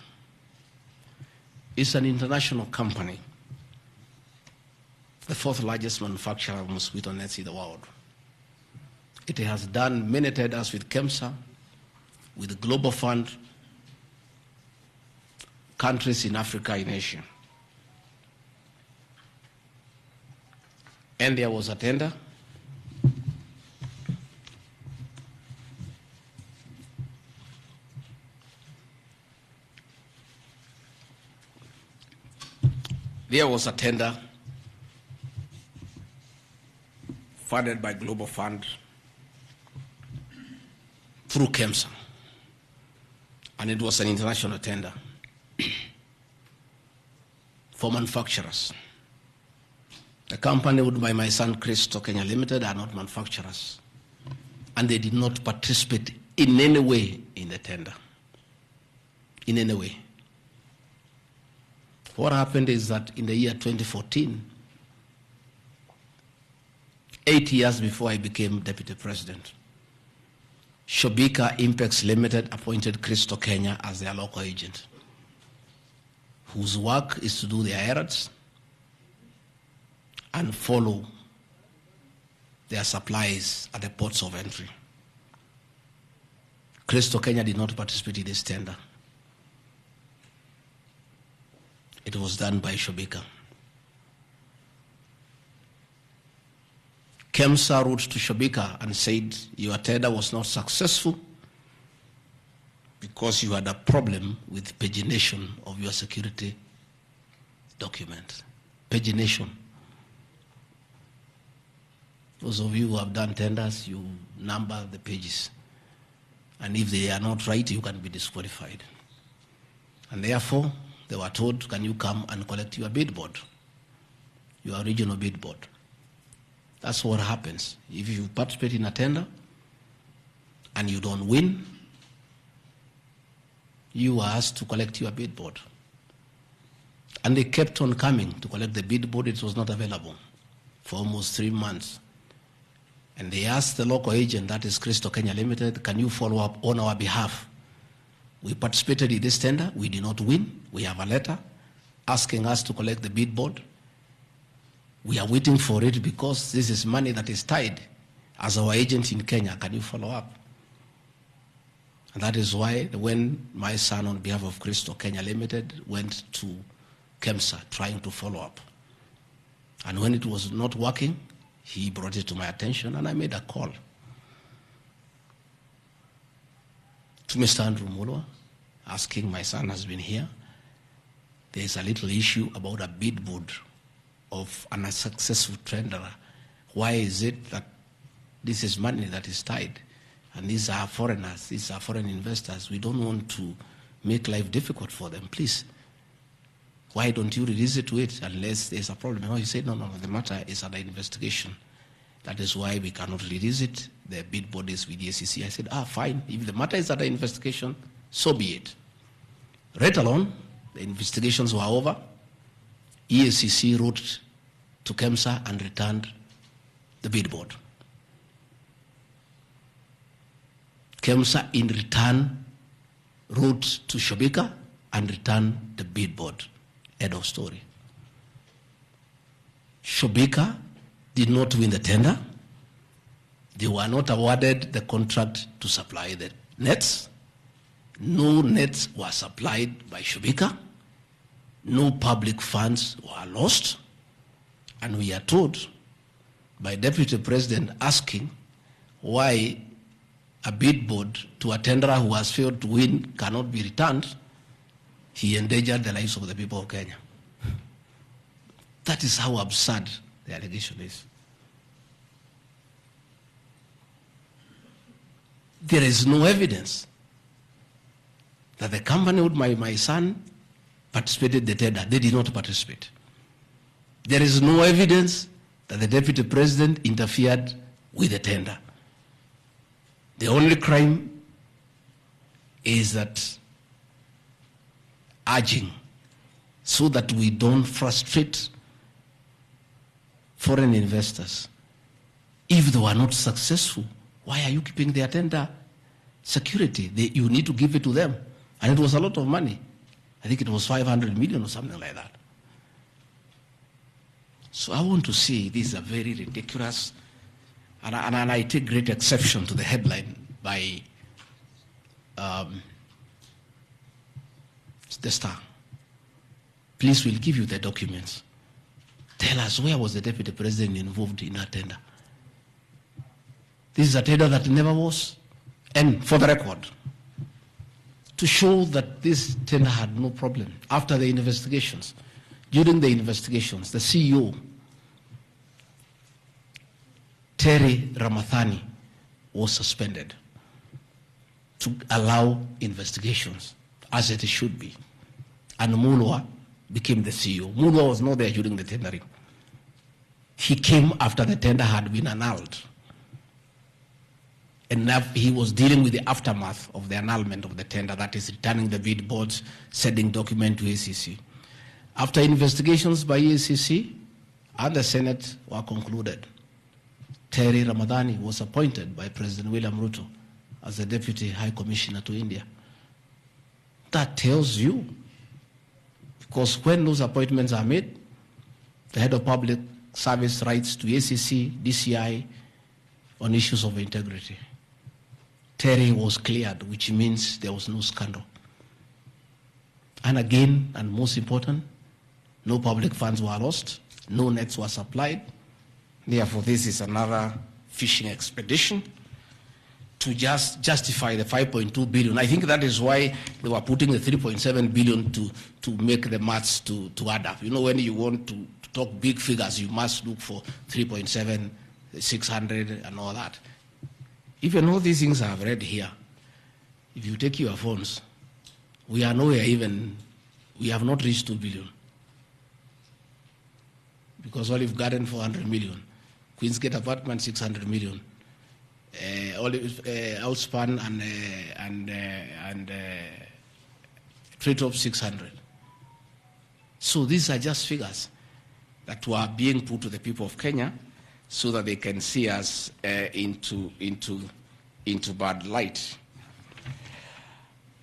is an international company, the fourth largest manufacturer of mosquito nets in the world. It has done many tenders with KEMSA, with the Global Fund, countries in Africa, in Asia. And there was a tender. There was a tender funded by Global Fund through KEMSA, and it was an international tender for manufacturers. The company owned by my son Christo Kenya Limited are not manufacturers, and they did not participate in any way in the tender. In any way. What happened is that in the year 2014, 8 years before I became Deputy President, Shobika Impex Limited appointed Christo Kenya as their local agent, whose work is to do their errands and follow their supplies at the ports of entry. Christo Kenya did not participate in this tender. It was done by Shobika. KEMSA wrote to Shobika and said, your tender was not successful because you had a problem with pagination of your security document. Pagination. Those of you who have done tenders, you number the pages. And if they are not right, you can be disqualified. And therefore, they were told, can you come and collect your bid board, your original bid board? That's what happens. If you participate in a tender and you don't win, you are asked to collect your bid board. And they kept on coming to collect the bid board. It was not available for almost 3 months. And they asked the local agent, that is Christo Kenya Limited, can you follow up on our behalf? We participated in this tender. We did not win. We have a letter asking us to collect the bid board. We are waiting for it because this is money that is tied as our agent in Kenya. Can you follow up? And that is why when my son, on behalf of Christo Kenya Limited, went to KEMSA trying to follow up. And when it was not working, he brought it to my attention and I made a call to Mr. Andrew Mulwa, asking, my son has been here. There is a little issue about a bid board of an unsuccessful tenderer Why is it that this is money that is tied? And these are foreigners, these are foreign investors. We don't want to make life difficult for them. Please, why don't you release it to it unless there's a problem? No, he said, no, the matter is under investigation. That is why we cannot release it. The bid bodies with the SEC. I said, fine. If the matter is under investigation, so be it. Right along, the investigations were over. EACC wrote to KEMSA and returned the bid board. KEMSA in return wrote to Shobika and returned the bid board. End of story. Shobika did not win the tender. They were not awarded the contract to supply the nets. No nets were supplied by Shobika. No public funds were lost. And we are told by Deputy President asking why a bid board to a tenderer who has failed to win cannot be returned. He endangered the lives of the people of Kenya. That is how absurd the allegation is. There is no evidence that the company with my son participated in the tender. They did not participate. There is no evidence that the Deputy President interfered with the tender. The only crime is that urging so that we don't frustrate foreign investors. If they were not successful, why are you keeping their tender security? You need to give it to them. And it was a lot of money. I think it was 500 million or something like that. So I want to say these are very ridiculous. And I take great exception to the headline by the Star. Please, we'll give you the documents. Tell us, where was the Deputy President involved in that tender? This is a tender that never was. And for the record, to show that this tender had no problem, after the investigations, during the investigations, the CEO, Terry Ramathani, was suspended to allow investigations as it should be. And Mulwa became the CEO. Mulwa was not there during the tendering. He came after the tender had been annulled. And he was dealing with the aftermath of the annulment of the tender, that is returning the bid boards, sending document to ACC. After investigations by ACC and the Senate were concluded, Terry Ramadhani was appointed by President William Ruto as the Deputy High Commissioner to India. That tells you, because when those appointments are made, the head of public service writes to ACC, DCI on issues of integrity. Terry was cleared, which means there was no scandal. And again, and most important, no public funds were lost, no nets were supplied. Therefore, this is another fishing expedition to just justify the 5.2 billion. I think that is why they were putting the 3.7 billion to make the maths to add up. You know, when you want to talk big figures, you must look for 3.7, 600 and all that. Even all these things I have read here, if you take your phones, we are nowhere even, we have not reached 2 billion. Because Olive Garden, 400 million. Queensgate Apartment, 600 million. Outspan and Treetop, 600. So these are just figures that were being put to the people of Kenya so that they can see us into bad light.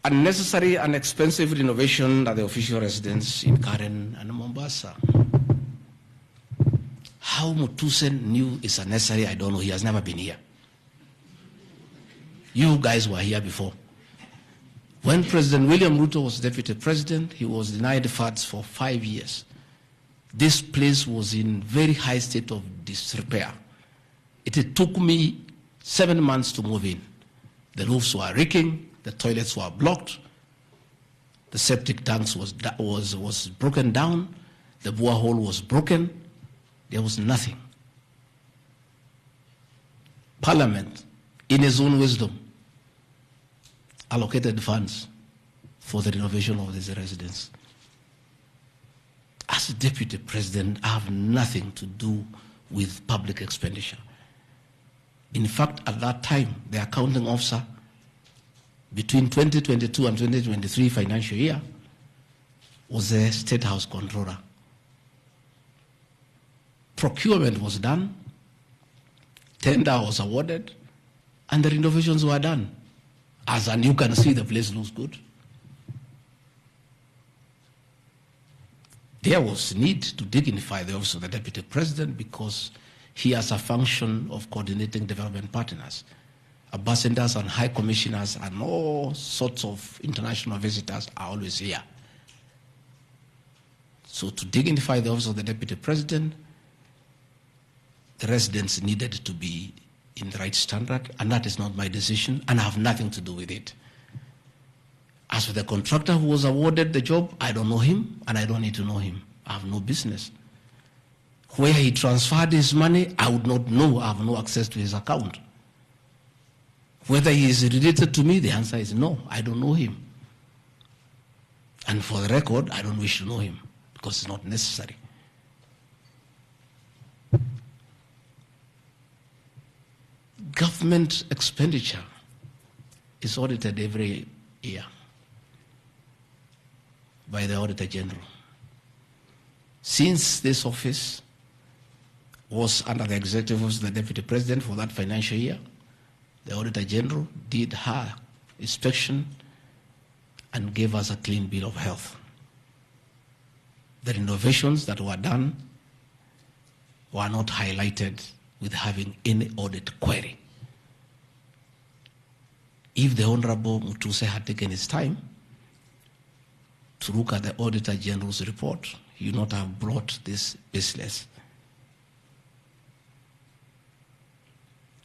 Unnecessary and expensive renovation at the official residence in Karen and Mombasa. How Mutusen knew it's unnecessary, I don't know. He has never been here. You guys were here before. When President William Ruto was deputy president, he was denied funds for 5 years. This place was in very high state of disrepair. It took me 7 months to move in. The roofs were leaking, the toilets were blocked, the septic tanks was broken down, the borehole was broken. There was nothing. Parliament, in his own wisdom, allocated funds for the renovation of this residence. As a deputy president, I have nothing to do with public expenditure. In fact, at that time, the accounting officer, between 2022 and 2023 financial year, was the State House Controller. Procurement was done, tender was awarded, and the renovations were done. As and you can see, the place looks good. There was need to dignify the office of the Deputy President because he has a function of coordinating development partners. Ambassadors and high commissioners and all sorts of international visitors are always here. So to dignify the office of the Deputy President, the residents needed to be in the right standard, and that is not my decision, and I have nothing to do with it. As for the contractor who was awarded the job, I don't know him, and I don't need to know him. I have no business. Where he transferred his money, I would not know. I have no access to his account. Whether he is related to me, the answer is no. I don't know him. And for the record, I don't wish to know him because it's not necessary. Government expenditure is audited every year by the Auditor General. Since this office was under the executive office of the Deputy President for that financial year, the Auditor General did her inspection and gave us a clean bill of health. The renovations that were done were not highlighted with having any audit query. If the Honorable Mutuse had taken his time to look at the Auditor General's report, he would not have brought this baseless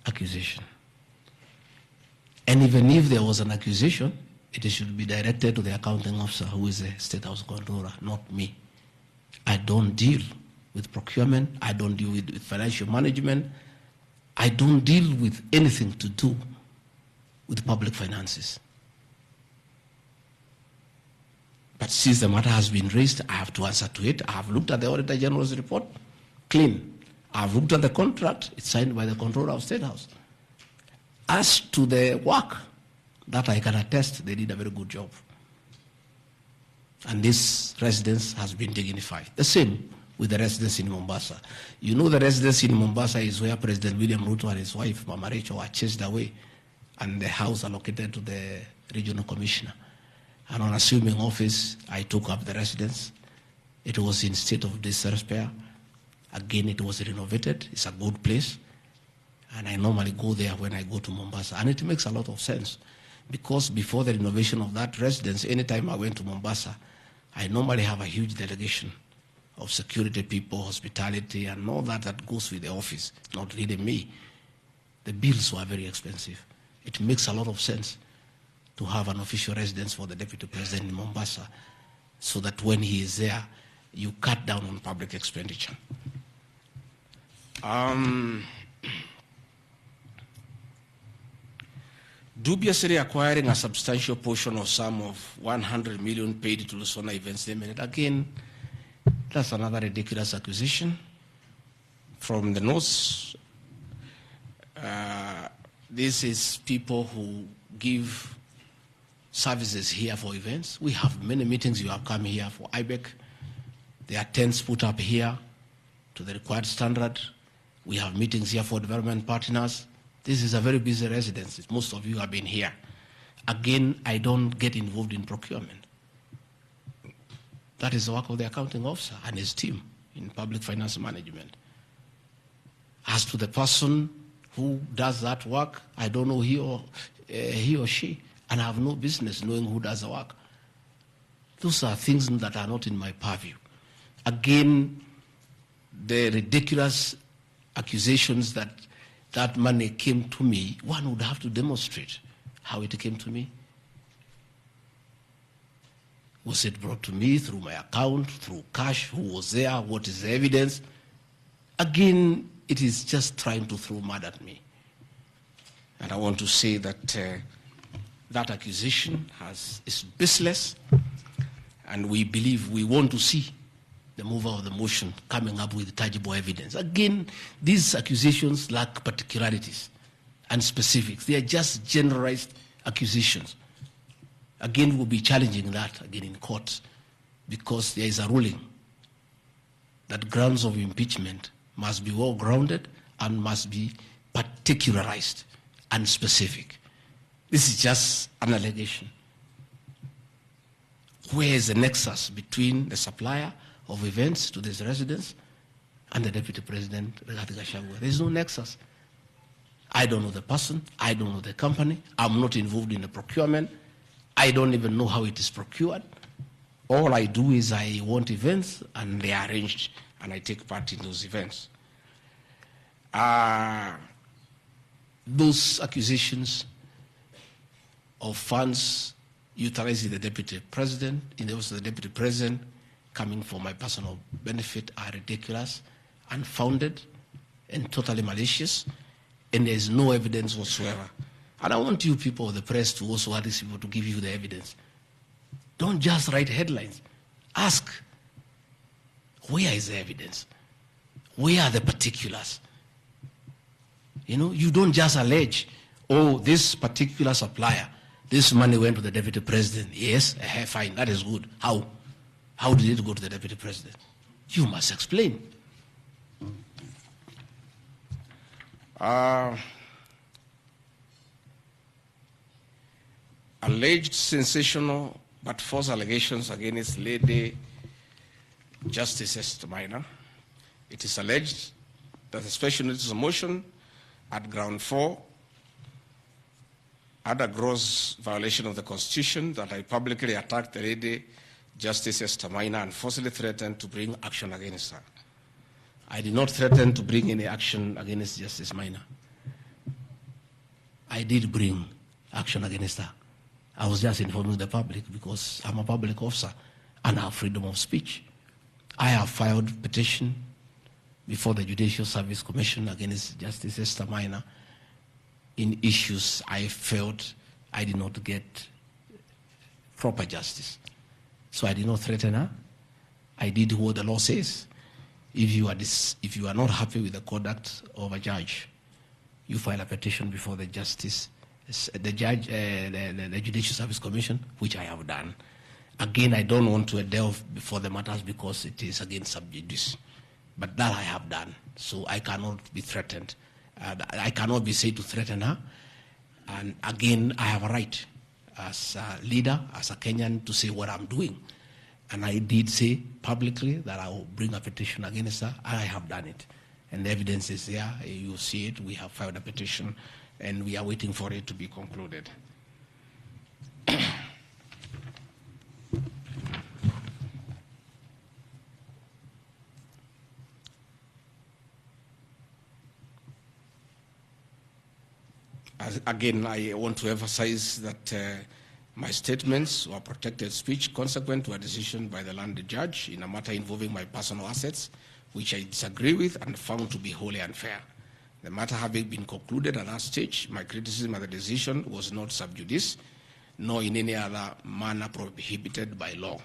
accusation. And even if there was an accusation, it should be directed to the accounting officer, who is the State House Controller, not me. I don't deal with procurement. I don't deal with financial management. I don't deal with anything to do with public finances. But since the matter has been raised, I have to answer to it. I have looked at the Auditor General's report, clean. I have looked at the contract, it's signed by the Controller of State House. As to the work, that I can attest, they did a very good job. And this residence has been dignified. The same with the residence in Mombasa. You know, the residence in Mombasa is where President William Ruto and his wife, Mama Rachel, were chased away, and the house allocated to the regional commissioner. And on assuming office, I took up the residence. It was in state of disrepair. Again, it was renovated. It's a good place. And I normally go there when I go to Mombasa. And it makes a lot of sense because before the renovation of that residence, anytime I went to Mombasa, I normally have a huge delegation of security people, hospitality, and all that goes with the office, not really me. The bills were very expensive. It makes a lot of sense to have an official residence for the Deputy President in Mombasa so that when he is there, you cut down on public expenditure. Dubiously acquiring a substantial portion of sum of 100 million paid to Lusona Events Limited. Again, that's another ridiculous acquisition. From the notes, this is people who give services here for events. We have many meetings. You have come here for IBEC. There are tents put up here to the required standard. We have meetings here for development partners. This is a very busy residence. Most of you have been here. Again, I don't get involved in procurement. That is the work of the accounting officer and his team in public finance management. As to the person who does that work, I don't know he or she, and I have no business knowing who does the work. Those are things that are not in my purview. Again, the ridiculous accusations that that money came to me, one would have to demonstrate how it came to me. Was it brought to me through my account, through cash? Who was there? What is the evidence? Again, it is just trying to throw mud at me. And I want to say that that accusation is baseless, and we believe we want to see the mover of the motion coming up with tangible evidence. Again, these accusations lack particularities and specifics. They are just generalized accusations. Again, we'll be challenging that again in court, because there is a ruling that grounds of impeachment must be well grounded and must be particularized and specific. This is just an allegation. Where is the nexus between the supplier of events to this residence and the Deputy President, Gachagua? There is no nexus. I don't know the person. I don't know the company. I'm not involved in the procurement. I don't even know how it is procured. All I do is I want events, and they are arranged, and I take part in those events. Those accusations of funds utilizing the Deputy President, in the office of the Deputy President, coming for my personal benefit, are ridiculous, unfounded, and totally malicious, and there is no evidence whatsoever. And I want you people of the press to also ask these people to give you the evidence. Don't just write headlines. Ask, where is the evidence? Where are the particulars? You know, you don't just allege, oh, this particular supplier, this money went to the Deputy President. Yes, fine, that is good. How? How did it go to the Deputy President? You must explain. Alleged sensational but false allegations against Lady Justice Esther Minor. It is alleged that the special notice of motion at ground 4 had a gross violation of the Constitution, that I publicly attacked the Lady Justice Esther Minor and forcibly threatened to bring action against her. I did not threaten to bring any action against Justice Minor. I did bring action against her. I was just informing the public because I'm a public officer and I have freedom of speech. I have filed petition before the Judicial Service Commission against Justice Esther Minor in issues I felt I did not get proper justice. So I did not threaten her. I did what the law says. If you are not happy with the conduct of a judge, you file a petition before the Judicial Service Commission, which I have done. Again, I don't want to delve before the matters because it is against sub judice. But that I have done, so I cannot be threatened. I cannot be said to threaten her. And again, I have a right as a leader, as a Kenyan, to say what I'm doing. And I did say publicly that I will bring a petition against her, and I have done it. And the evidence is there. You see it. We have filed a petition, and we are waiting for it to be concluded. Again, I want to emphasize that my statements were protected speech consequent to a decision by the landed judge in a matter involving my personal assets, which I disagree with and found to be wholly unfair. The matter having been concluded at that stage, my criticism of the decision was not sub judice, nor in any other manner prohibited by law.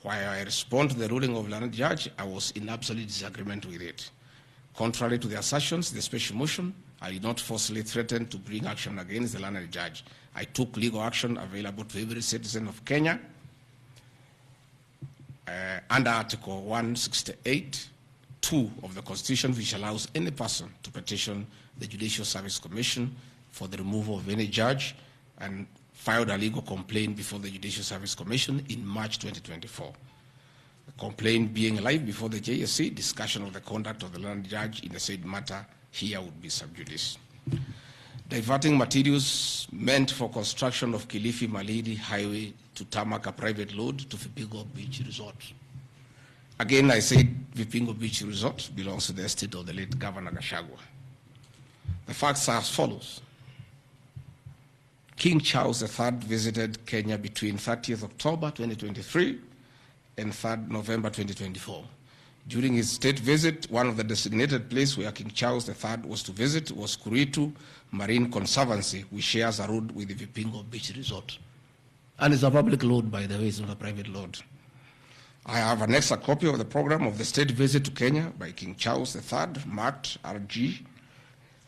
While I respond to the ruling of the landed judge, I was in absolute disagreement with it. Contrary to the assertions, the special motion, I did not forcibly threaten to bring action against the landed judge. I took legal action available to every citizen of Kenya under Article 168(2) of the Constitution, which allows any person to petition the Judicial Service Commission for the removal of any judge, and filed a legal complaint before the Judicial Service Commission in March 2024. The complaint being live before the JSC, discussion of the conduct of the landed judge in the said matter here would be sub judice. Diverting materials meant for construction of Kilifi Malindi Highway to tarmac a private load to Vipingo Beach Resort. Again, I said Vipingo Beach Resort belongs to the estate of the late Governor Gachagua. The facts are as follows. King Charles III visited Kenya between 30th October 2023 and 3rd November 2024. During his state visit, one of the designated places where King Charles III was to visit was Kuritu Marine Conservancy, which shares a road with the Vipingo Beach Resort. And it's a public road, by the way, it's not a private road. I have an extra copy of the program of the state visit to Kenya by King Charles III, marked RG,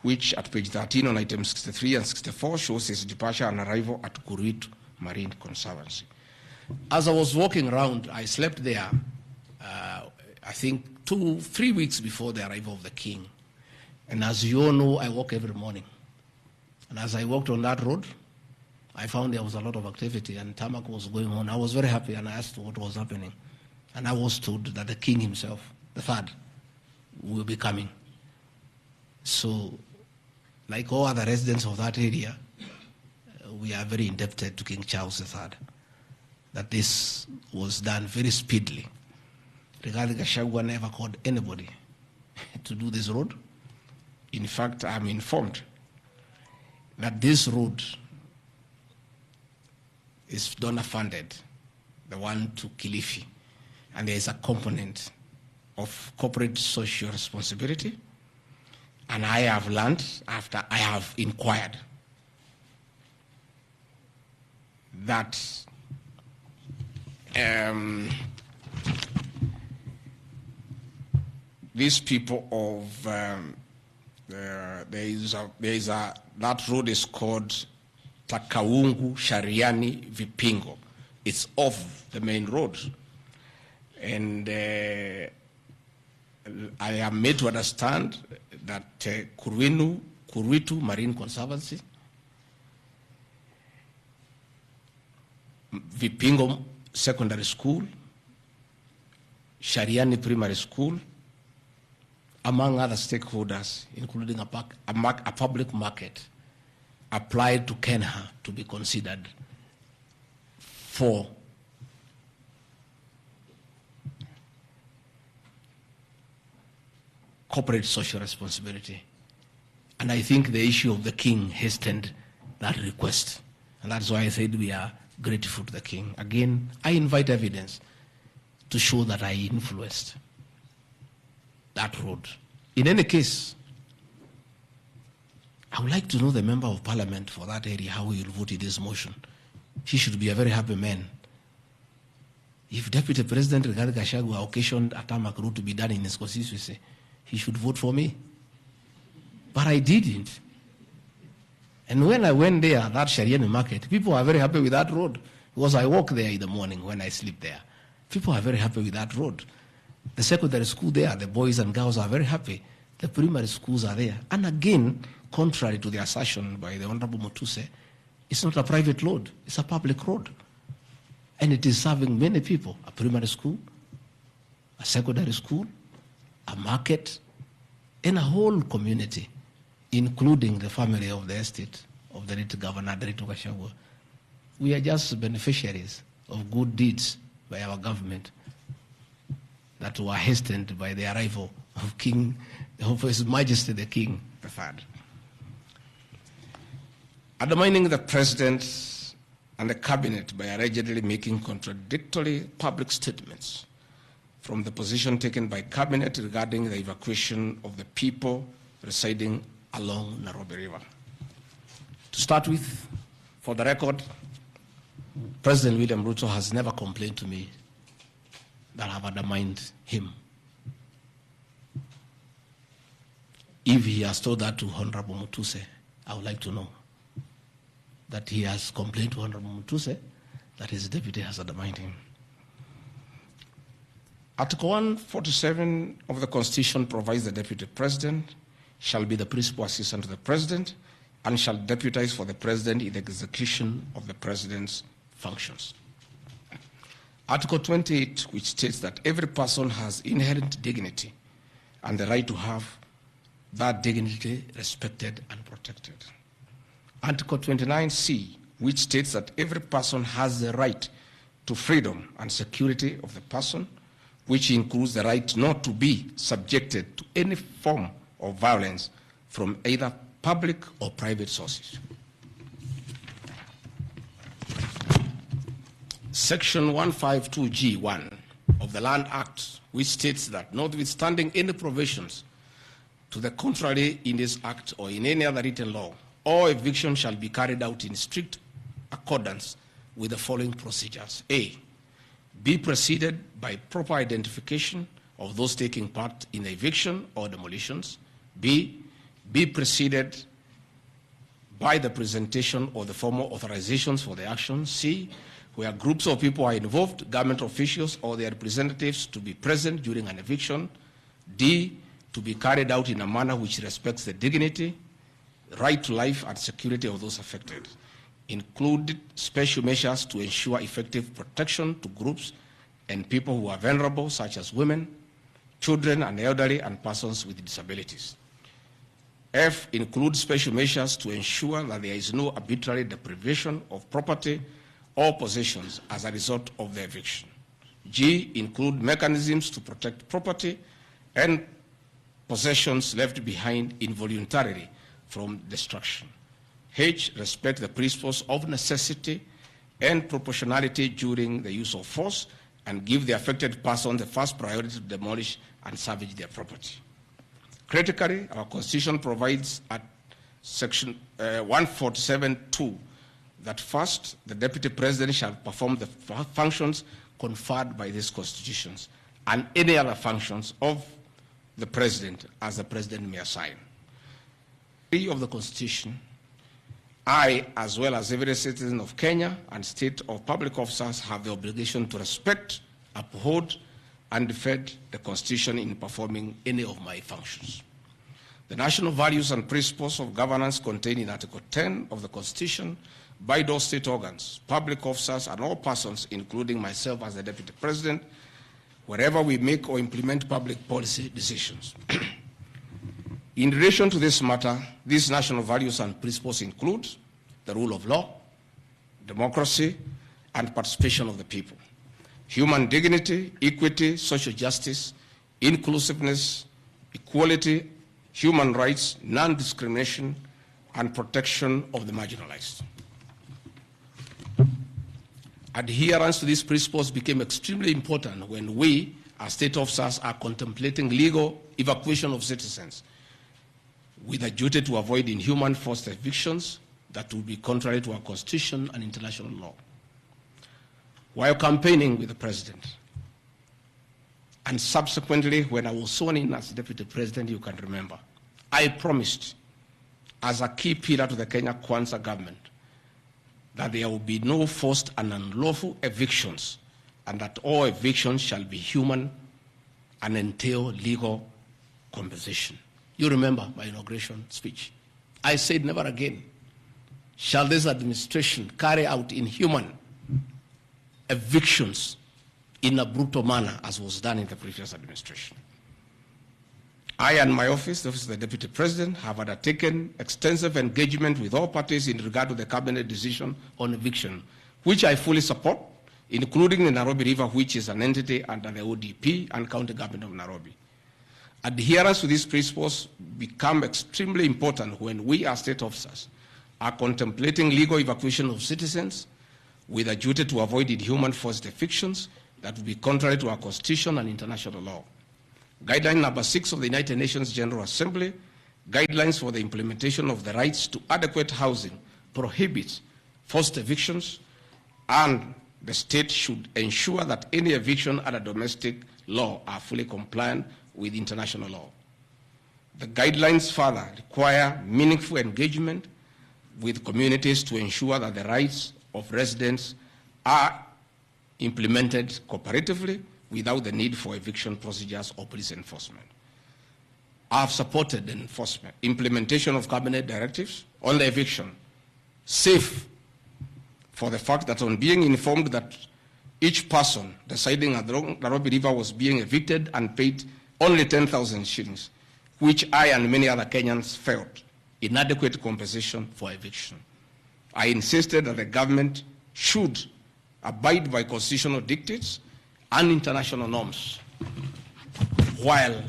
which at page 13 on items 63 and 64 shows his departure and arrival at Kuritu Marine Conservancy. As I was walking around, I slept there, I think 2-3 weeks before the arrival of the king. And as you all know, I walk every morning. And as I walked on that road, I found there was a lot of activity and tarmac was going on. I was very happy and I asked what was happening. And I was told that the king himself, the third, will be coming. So, like all other residents of that area, we are very indebted to King Charles III, that this was done very speedily. Regarding Gachagua never called anybody to do this road. In fact, I'm informed that this road is donor funded, the one to Kilifi, and there is a component of corporate social responsibility. And I have learned, after I have inquired, that these people of that road is called Takaungu Shariani Vipingo. It's off the main road, and I am made to understand that Kuritu Marine Conservancy, Vipingo Secondary School, Shariani Primary School, among other stakeholders, including a public market, applied to Kenha to be considered for corporate social responsibility. And I think the issue of the king hastened that request. And that's why I said we are grateful to the king. Again, I invite evidence to show that I influenced that road. In any case, I would like to know the member of parliament for that area, how he will vote in this motion. He should be a very happy man. If Deputy President Rigathi Gachagua occasioned a tarmac road to be done in his constituency, he should vote for me. But I didn't. And when I went there, that Shariani market, people are very happy with that road because I walk there in the morning when I sleep there. People are very happy with that road. The secondary school there, the boys and girls are very happy. The primary schools are there. And again, contrary to the assertion by the Honorable Mutuse, it's not a private road, it's a public road. And it is serving many people, a primary school, a secondary school, a market, and a whole community, including the family of the estate of the late Governor Gachagua. We are just beneficiaries of good deeds by our government that were hastened by the arrival of His Majesty the King III. Undermining the President and the Cabinet by allegedly making contradictory public statements from the position taken by Cabinet regarding the evacuation of the people residing along Nairobi River. To start with, for the record, President William Ruto has never complained to me that I have undermined him. If he has told that to Honorable Mutuse, I would like to know that he has complained to Honorable Mutuse that his deputy has undermined him. Article 147 of the Constitution provides the Deputy President shall be the principal assistant to the President and shall deputize for the President in the execution of the President's functions. Article 28, which states that every person has inherent dignity and the right to have that dignity respected and protected. Article 29C, which states that every person has the right to freedom and security of the person, which includes the right not to be subjected to any form of violence from either public or private sources. Section 152G1 of the Land Act, which states that notwithstanding any provisions to the contrary in this act or in any other written law, all eviction shall be carried out in strict accordance with the following procedures. A, be preceded by proper identification of those taking part in the eviction or demolitions. B, be preceded by the presentation of the formal authorizations for the action. C, where groups of people are involved, government officials or their representatives to be present during an eviction. D, to be carried out in a manner which respects the dignity, right to life and security of those affected. Include special measures to ensure effective protection to groups and people who are vulnerable, such as women, children and elderly, and persons with disabilities. F, include special measures to ensure that there is no arbitrary deprivation of property or possessions as a result of the eviction. G, include mechanisms to protect property and possessions left behind involuntarily from destruction. H, respect the principles of necessity and proportionality during the use of force and give the affected person the first priority to demolish and salvage their property. Critically, our Constitution provides at Section 147(2) that first, the Deputy President shall perform the functions conferred by these constitutions and any other functions of the President as the President may assign. Of the Constitution, I, as well as every citizen of Kenya and state of public officers, have the obligation to respect, uphold, and defend the Constitution in performing any of my functions. The national values and principles of governance contained in Article 10 of the Constitution by those state organs, public officers, and all persons, including myself as the Deputy President, wherever we make or implement public policy decisions. In relation to this matter, these national values and principles include the rule of law, democracy, and participation of the people, human dignity, equity, social justice, inclusiveness, equality, human rights, non-discrimination, and protection of the marginalized. Adherence to these principles became extremely important when we, as state officers, are contemplating legal evacuation of citizens with a duty to avoid inhuman forced evictions that would be contrary to our Constitution and international law. While campaigning with the President, and subsequently when I was sworn in as Deputy President, you can remember, I promised as a key pillar to the Kenya Kwanza government that there will be no forced and unlawful evictions and that all evictions shall be human and entail legal compensation. You remember my inauguration speech. I said never again shall this administration carry out inhuman evictions in a brutal manner as was done in the previous administration. I and my office, the Office of the Deputy President, have undertaken extensive engagement with all parties in regard to the cabinet decision on eviction, which I fully support, including the Nairobi River, which is an entity under the ODP and County Government of Nairobi. Adherence to these principles become extremely important when we as state officers are contemplating legal evacuation of citizens with a duty to avoid inhuman forced evictions that would be contrary to our Constitution and international law. Guideline number 6 of the United Nations General Assembly, guidelines for the implementation of the rights to adequate housing, prohibits forced evictions, and the state should ensure that any eviction under domestic law are fully compliant with international law. The guidelines further require meaningful engagement with communities to ensure that the rights of residents are implemented cooperatively without the need for eviction procedures or police enforcement. I have supported the implementation of cabinet directives on the eviction, safe for the fact that on being informed that each person residing at the Nairobi River was being evicted and paid only 10,000 shillings, which I and many other Kenyans felt inadequate compensation for eviction. I insisted that the government should abide by constitutional dictates and international norms while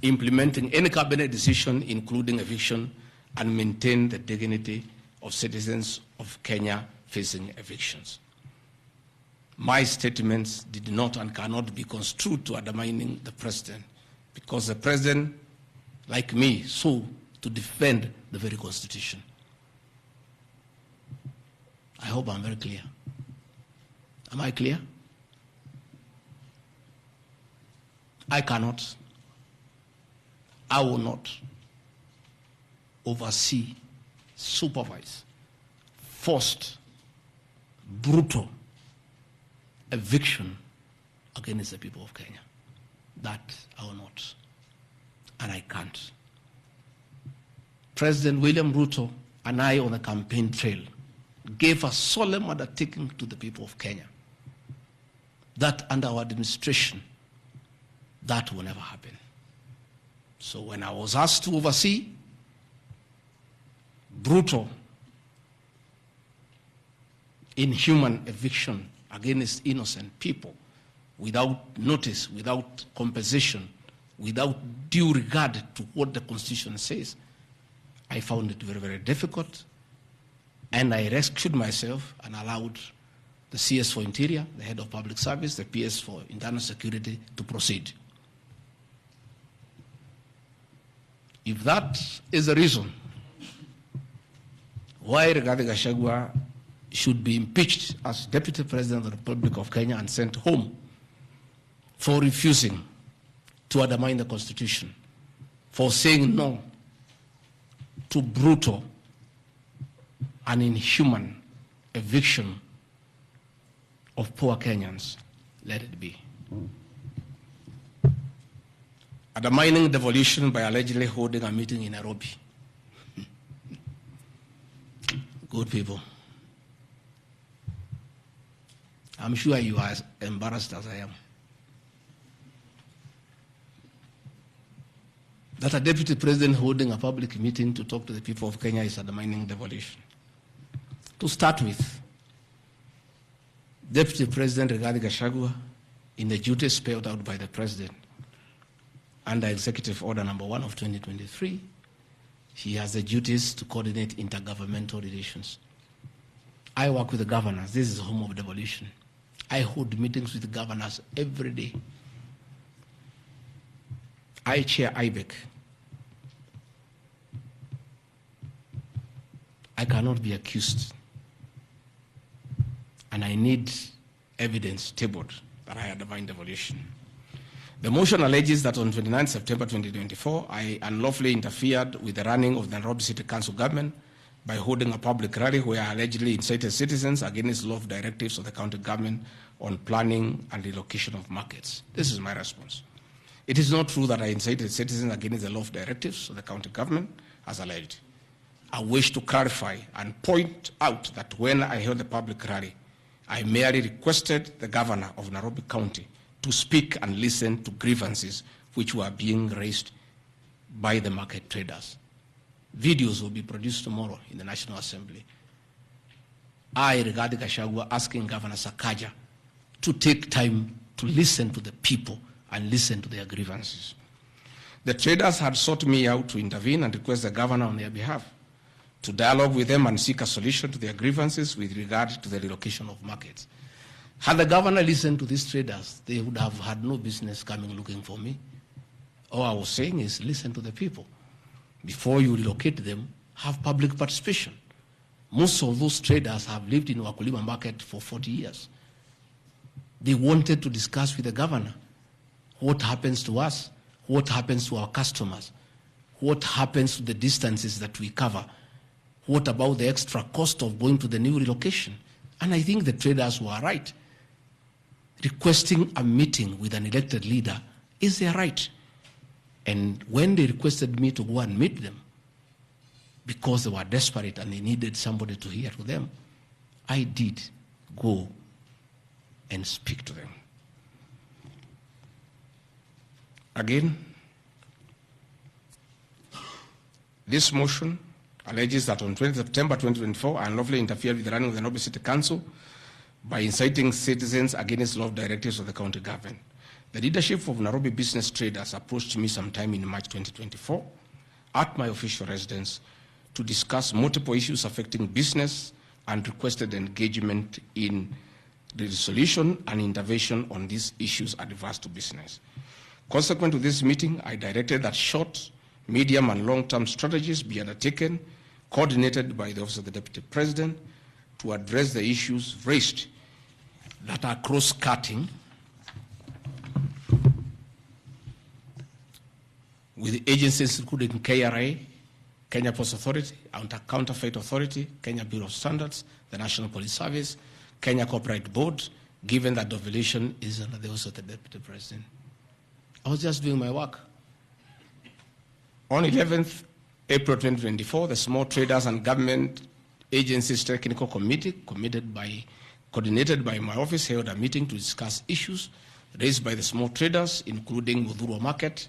implementing any cabinet decision, including eviction, and maintain the dignity of citizens of Kenya facing evictions. my statements did not and cannot be construed to undermining the president, because the president, like me, sought to defend the very Constitution. I hope I'm very clear. Am I clear? I cannot, I will not oversee, supervise, forced, brutal eviction against the people of Kenya. That I will not, and I can't. President William Ruto and I on the campaign trail gave a solemn undertaking to the people of Kenya that under our administration, that will never happen. So when I was asked to oversee brutal, inhuman eviction against innocent people without notice, without compensation, without due regard to what the Constitution says, I found it very, very difficult, and I rescued myself and allowed the CS for Interior, the Head of Public Service, the PS for Internal Security to proceed. If that is the reason why Rigathi Gachagua should be impeached as Deputy President of the Republic of Kenya and sent home for refusing to undermine the Constitution, for saying no to brutal and inhuman eviction of poor Kenyans, let it be. Undermining devolution by allegedly holding a meeting in Nairobi. Good people. I'm sure you are as embarrassed as I am. That a deputy president holding a public meeting to talk to the people of Kenya is undermining devolution. To start with, Deputy President Rigathi Gachagua, in the duties spelled out by the President under Executive Order Number 1 of 2023, he has the duties to coordinate intergovernmental relations. I work with the governors. This is the home of devolution. I hold meetings with the governors every day. I chair IBEC. I cannot be accused. And I need evidence tabled that I undermined devolution. The motion alleges that on 29 September 2024, I unlawfully interfered with the running of the Nairobi City Council government by holding a public rally where I allegedly incited citizens against lawful directives of the county government on planning and relocation of markets. This is my response. It is not true that I incited citizens against the lawful directives of the county government, as alleged. I wish to clarify and point out that when I held the public rally, I merely requested the governor of Nairobi County to speak and listen to grievances which were being raised by the market traders. Videos will be produced tomorrow in the National Assembly. I, Rigathi Gachagua, asking Governor Sakaja to take time to listen to the people and listen to their grievances. The traders had sought me out to intervene and request the governor on their behalf to dialogue with them and seek a solution to their grievances with regard to the relocation of markets. Had the governor listened to these traders, they would have had no business coming looking for me. All I was saying is listen to the people. Before you relocate them, have public participation. Most of those traders have lived in Wakulima market for 40 years. They wanted to discuss with the governor what happens to us, what happens to our customers, what happens to the distances that we cover, what about the extra cost of going to the new relocation. And I think the traders were right. Requesting a meeting with an elected leader is their right. And when they requested me to go and meet them, because they were desperate and they needed somebody to hear to them, I did go and speak to them. Again, this motion alleges that on 20 September 2024, I unlawfully interfered with the running of the Nairobi City Council by inciting citizens against law directives of the county government. The leadership of Nairobi business traders approached me sometime in March 2024 at my official residence to discuss multiple issues affecting business and requested engagement in the resolution and intervention on these issues adverse to business. Consequent to this meeting, I directed that short, medium, and long-term strategies be undertaken, coordinated by the Office of the Deputy President, to address the issues raised that are cross-cutting with agencies including KRA, Kenya Post Authority, Counterfeit Authority, Kenya Bureau of Standards, the National Police Service, Kenya Corporate Board, given that the violation is under the Office of the Deputy President. I was just doing my work. On 11th April 2024, the Small Traders and Government Agencies Technical Committee, coordinated by my office, held a meeting to discuss issues raised by the small traders, including Mudhurwa Market,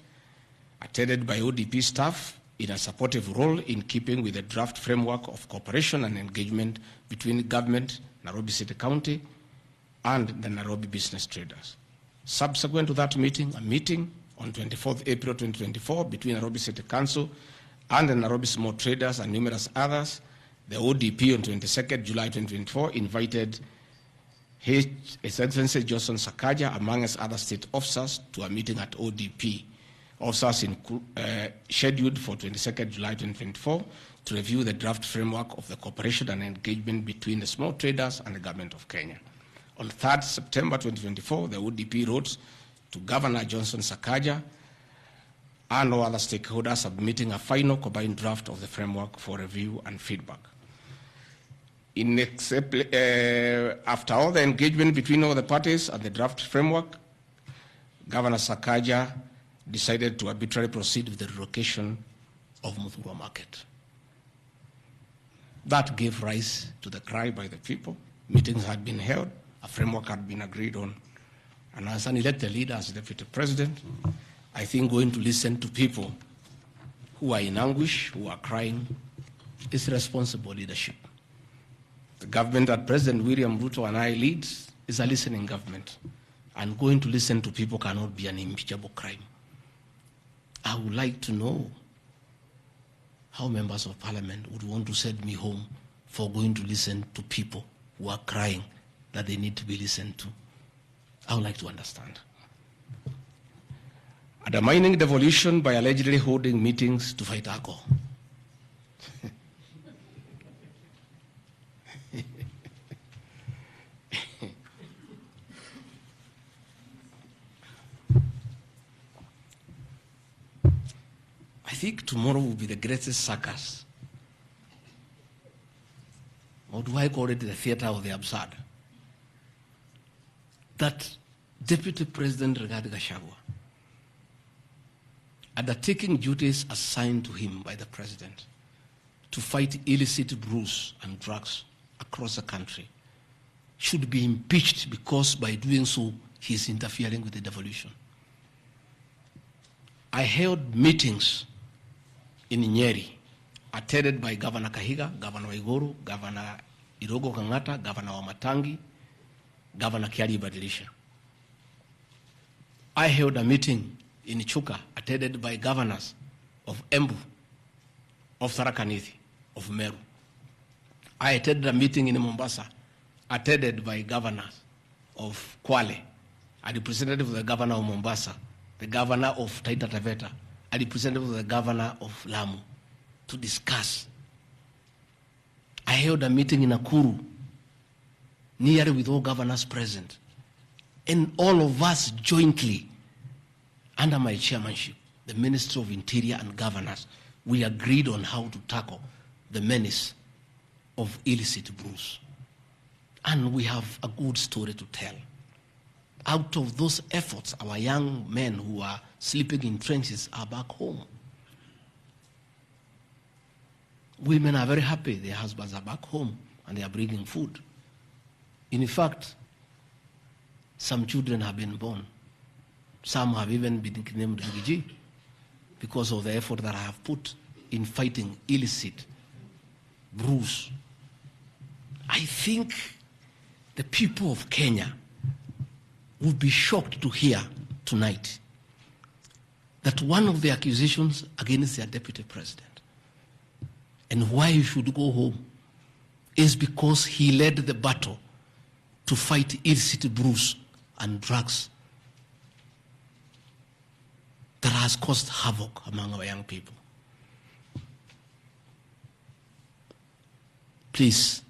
attended by ODP staff in a supportive role in keeping with the draft framework of cooperation and engagement between government, Nairobi City County, and the Nairobi business traders. Subsequent to that meeting, a meeting on 24th April 2024 between Nairobi City Council and the Nairobi small traders and numerous others, the ODP on 22nd July 2024 invited His Excellency Johnson Sakaja, among other state officers, to a meeting at ODP. Officers scheduled for 22nd July 2024 to review the draft framework of the cooperation and engagement between the small traders and the government of Kenya. On 3rd September 2024, the ODP wrote to Governor Johnson Sakaja and all other stakeholders, submitting a final combined draft of the framework for review and feedback. After all the engagement between all the parties and the draft framework, Governor Sakaja decided to arbitrarily proceed with the relocation of Mudhurwa Market. That gave rise to the cry by the people. Meetings had been held, a framework had been agreed on. And as an elected leader, as Deputy President, I think going to listen to people who are in anguish, who are crying, is responsible leadership. The government that President William Ruto and I lead is a listening government. And going to listen to people cannot be an impeachable crime. I would like to know how members of parliament would want to send me home for going to listen to people who are crying that they need to be listened to. I would like to understand. Undermining devolution by allegedly holding meetings to fight alcohol. I think tomorrow will be the greatest circus. Or do I call it the theater of the absurd? That Deputy President Gachagua, undertaking duties assigned to him by the President to fight illicit brews and drugs across the country, should be impeached because by doing so, he is interfering with the devolution. I held meetings in Nyeri, attended by Governor Kahiga, Governor Waiguru, Governor Irogo Kangata, Governor Wamatangi, Governor Kiari Badilisha. I held a meeting in Chuka, attended by governors of Embu, of Tharaka Nithi, of Meru. I attended a meeting in Mombasa, attended by governors of Kwale, a representative of the governor of Mombasa, the governor of Taita Taveta, a representative of the governor of Lamu, to discuss. I held a meeting in Nakuru, nearly with all governors present, and all of us jointly, under my chairmanship, the Ministry of Interior and Governors, we agreed on how to tackle the menace of illicit brews. And we have a good story to tell. Out of those efforts, our young men who are sleeping in trenches are back home. Women are very happy their husbands are back home and they are bringing food. In fact, some children have been born. Some have even been named Ngiji because of the effort that I have put in fighting illicit brews. I think the people of Kenya would be shocked to hear tonight that one of the accusations against their deputy president and why he should go home is because he led the battle to fight illicit brews and drugs that has caused havoc among our young people. Please,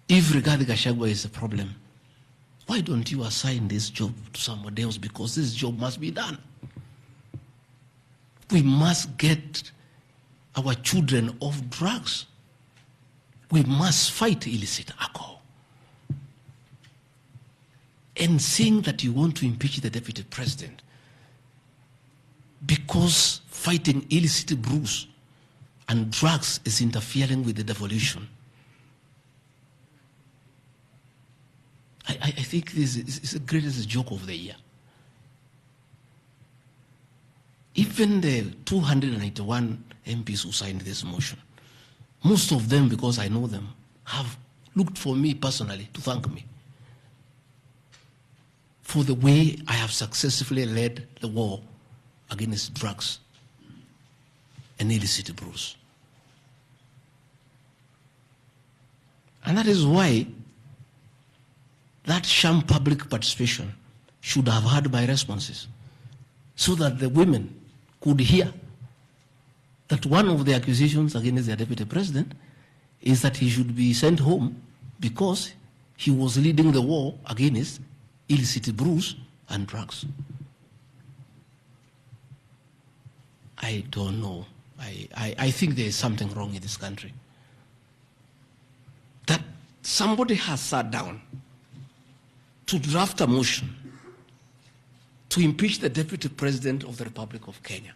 if Rigathi Gachagua is a problem, why don't you assign this job to somebody else? Because this job must be done. We must get our children off drugs. We must fight illicit alcohol. And saying that you want to impeach the deputy president because fighting illicit brews and drugs is interfering with the devolution. I think this is the greatest joke of the year. Even the 291 MPs who signed this motion, most of them, because I know them, have looked for me personally to thank me for the way I have successfully led the war against drugs and illicit brews. And that is why that sham public participation should have had my responses, so that the women could hear that one of the accusations against the deputy president is that he should be sent home because he was leading the war against illicit brews and drugs. I don't know. I think there is something wrong in this country. That somebody has sat down to draft a motion to impeach the deputy president of the Republic of Kenya.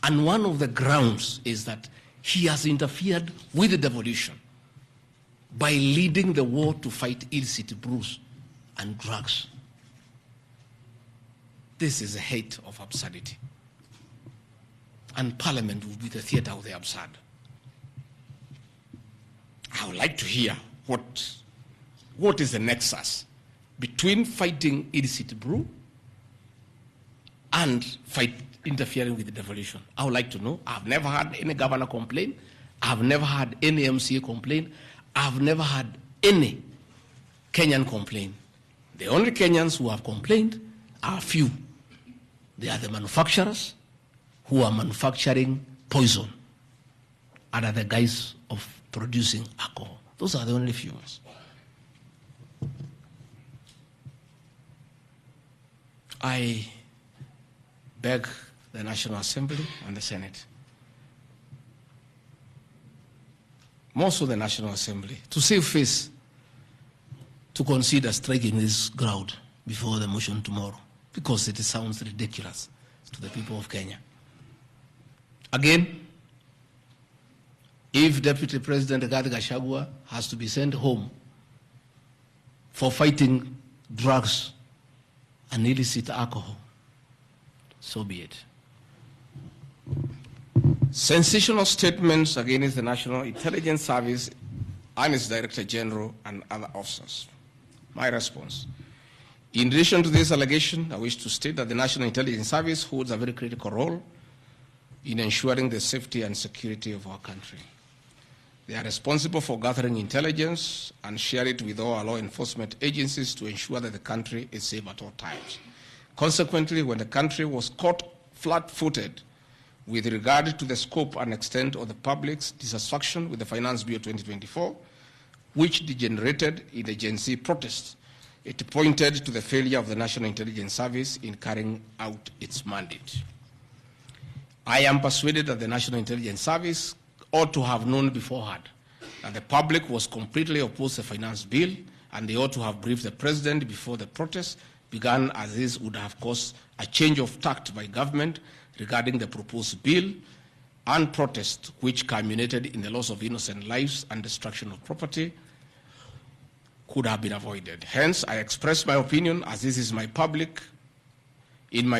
And one of the grounds is that he has interfered with the devolution by leading the war to fight illicit brews and drugs. This is a height of absurdity. And Parliament will be the theater of the absurd. I would like to hear what is the nexus between fighting illicit brew and interfering with the devolution. I would like to know. I've never had any governor complain. I've never had any MCA complain. I've never had any Kenyan complain. The only Kenyans who have complained are few. They are the manufacturers who are manufacturing poison under the guise of producing alcohol. Those are the only few ones. I beg the National Assembly and the Senate, more so the National Assembly, to save face, to consider striking this ground before the motion tomorrow, because it sounds ridiculous to the people of Kenya. Again, if Deputy President Rigathi Gachagua has to be sent home for fighting drugs and illicit alcohol, so be it. Sensational statements against the National Intelligence Service and its Director General and other officers. My response. In addition to this allegation, I wish to state that the National Intelligence Service holds a very critical role in ensuring the safety and security of our country. They are responsible for gathering intelligence and share it with all our law enforcement agencies to ensure that the country is safe at all times. Consequently, when the country was caught flat-footed with regard to the scope and extent of the public's dissatisfaction with the Finance Bill 2024, which degenerated in the Gen Z protests, it pointed to the failure of the National Intelligence Service in carrying out its mandate. I am persuaded that the National Intelligence Service ought to have known beforehand that the public was completely opposed to the finance bill, and they ought to have briefed the president before the protests began, as this would have caused a change of tact by government regarding the proposed bill, and protest which culminated in the loss of innocent lives and destruction of property could have been avoided. Hence, I express my opinion, as this is in my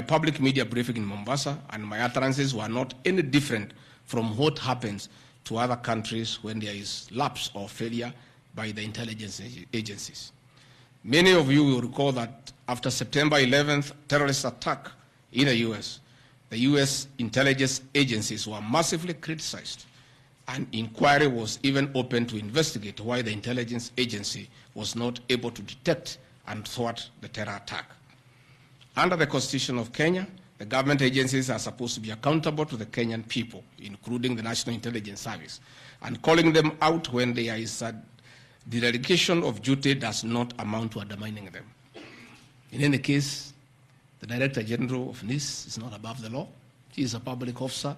public media briefing in Mombasa, and my utterances were not any different from what happens to other countries when there is lapse or failure by the intelligence agencies. Many of you will recall that after September 11th terrorist attack in the U.S. intelligence agencies were massively criticized An inquiry was even opened to investigate why the intelligence agency was not able to detect and thwart the terror attack. Under the Constitution of Kenya, the government agencies are supposed to be accountable to the Kenyan people, including the National Intelligence Service, and calling them out when there is a dereliction of duty does not amount to undermining them. In any case, the Director General of NIS is not above the law. He is a public officer.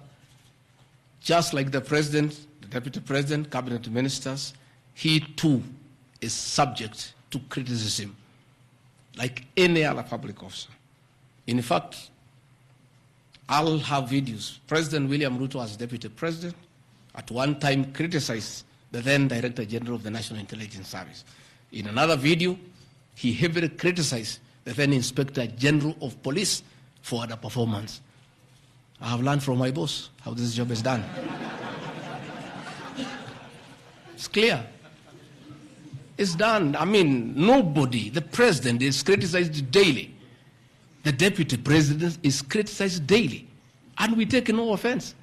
Just like the President, the Deputy President, Cabinet Ministers, he too is subject to criticism like any other public officer. In fact, I'll have videos. President William Ruto, as Deputy President, at one time criticized the then Director General of the National Intelligence Service. In another video, he heavily criticized the then Inspector General of Police for the performance. I have learned from my boss how this job is done. It's clear. It's done. I mean, nobody, the president is criticized daily. The deputy president is criticized daily. And we take no offense.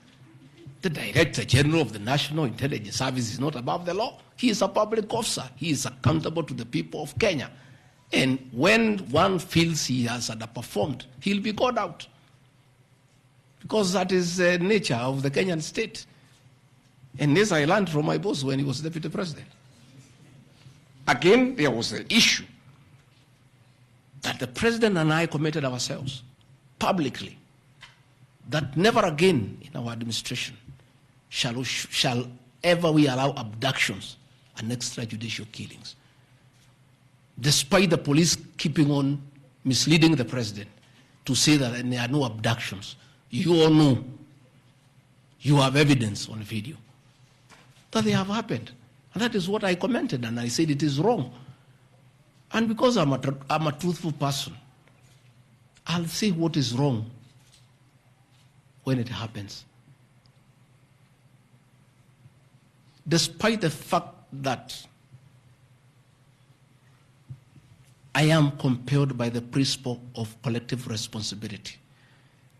The Director General of the National Intelligence Service is not above the law. He is a public officer. He is accountable to the people of Kenya. And when one feels he has underperformed, he'll be called out. Because that is the nature of the Kenyan state. And this I learned from my boss when he was Deputy President. Again, there was an issue that the President and I committed ourselves publicly that never again in our administration shall ever we allow abductions and extrajudicial killings. Despite the police keeping on misleading the President to say that there are no abductions, you all know, you have evidence on video that they have happened. And that is what I commented, and I said it is wrong. And because I'm a truthful person, I'll say what is wrong when it happens. Despite the fact that I am compelled by the principle of collective responsibility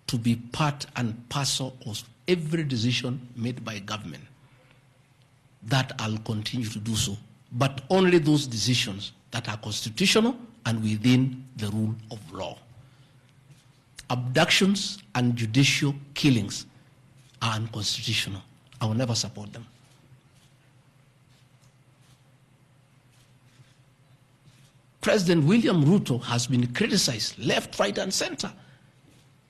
to be part and parcel of every decision made by government, that I'll continue to do so, but only those decisions that are constitutional and within the rule of law. Abductions and judicial killings are unconstitutional. I will never support them. President William Ruto has been criticized left, right, and center.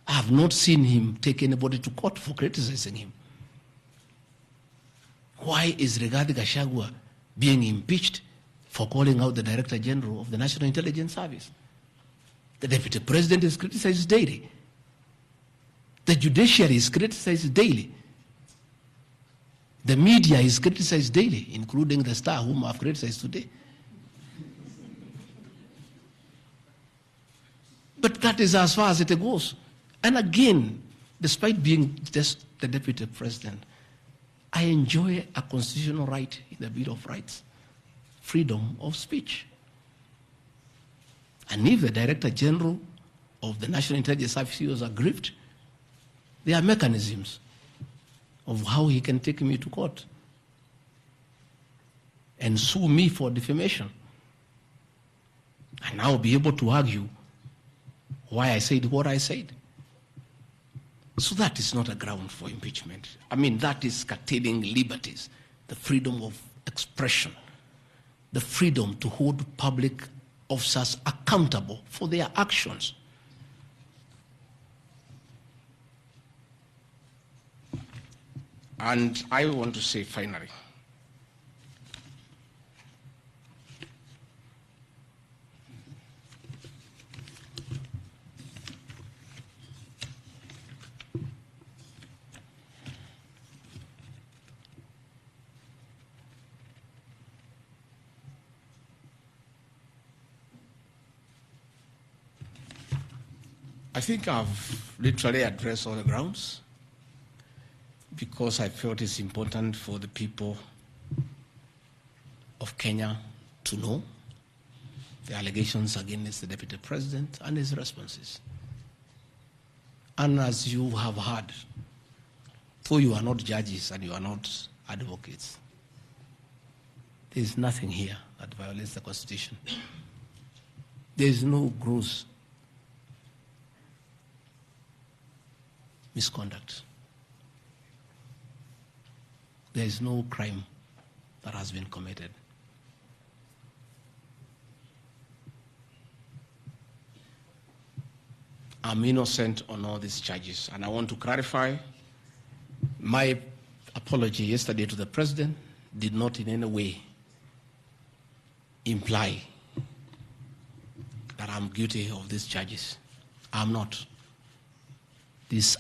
I have not seen him take anybody to court for criticizing him. Why is Rigathi Gachagua being impeached for calling out the Director General of the National Intelligence Service? The Deputy President is criticized daily. The judiciary is criticized daily. The media is criticized daily, including the Star, whom I've criticized today. But that is as far as it goes. And again, despite being just the Deputy President, I enjoy a constitutional right in the Bill of Rights, freedom of speech. And if the Director General of the National Intelligence Service was aggrieved, there are mechanisms of how he can take me to court and sue me for defamation. And I'll be able to argue why I said what I said. So that is not a ground for impeachment. I mean, that is curtailing liberties, the freedom of expression, the freedom to hold public officers accountable for their actions. And I want to say finally, I think I've literally addressed all the grounds because I felt it's important for the people of Kenya to know the allegations against the Deputy President and his responses. And as you have heard, though you are not judges and you are not advocates. There is nothing here that violates the Constitution. There is no gross misconduct. There is no crime that has been committed. I'm innocent on all these charges, and I want to clarify my apology yesterday to the President did not in any way imply that I'm guilty of these charges. I'm not.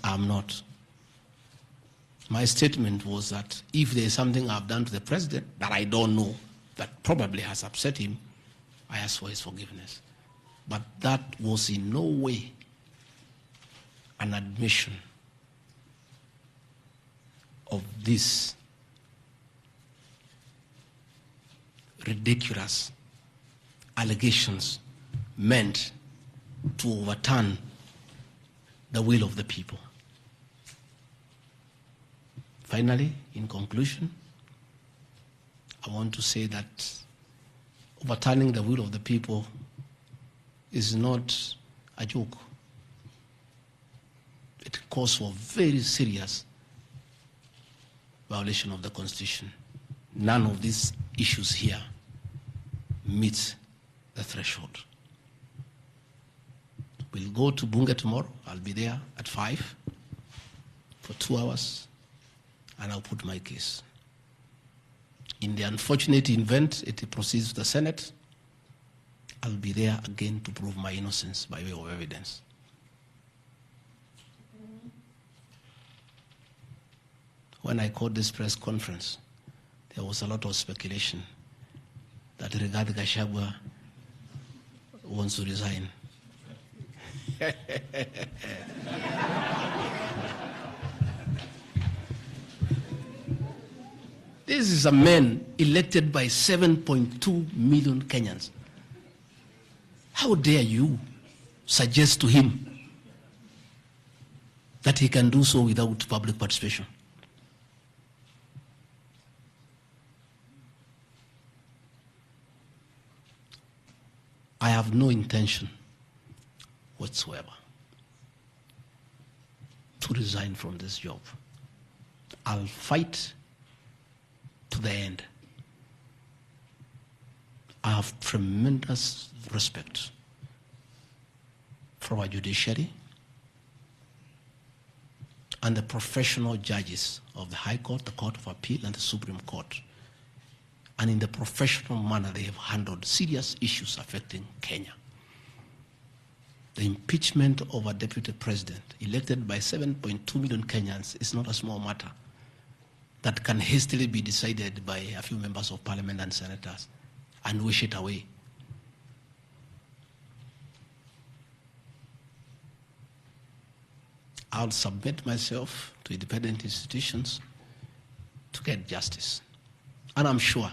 I'm not. My statement was that if there is something I've done to the President that I don't know, that probably has upset him, I ask for his forgiveness. But that was in no way an admission of this ridiculous allegations meant to overturn the will of the people. Finally, in conclusion, I want to say that overturning the will of the people is not a joke. It calls for very serious violation of the Constitution. None of these issues here meets the threshold. We'll go to Bunge tomorrow. I'll be there at 5 for 2 hours, and I'll put my case. In the unfortunate event it proceeds to the Senate, I'll be there again to prove my innocence by way of evidence. When I called this press conference, there was a lot of speculation that Rigathi Gachagua wants to resign. This is a man elected by 7.2 million Kenyans. How dare you suggest to him that he can do so without public participation? I have no intention whatsoever to resign from this job. I'll fight to the end. I have tremendous respect for our judiciary and the professional judges of the High Court, the Court of Appeal, and the Supreme Court. And in the professional manner, they have handled serious issues affecting Kenya. The impeachment of a deputy president elected by 7.2 million Kenyans is not a small matter that can hastily be decided by a few members of parliament and senators and wish it away. I'll submit myself to independent institutions to get justice. And I'm sure,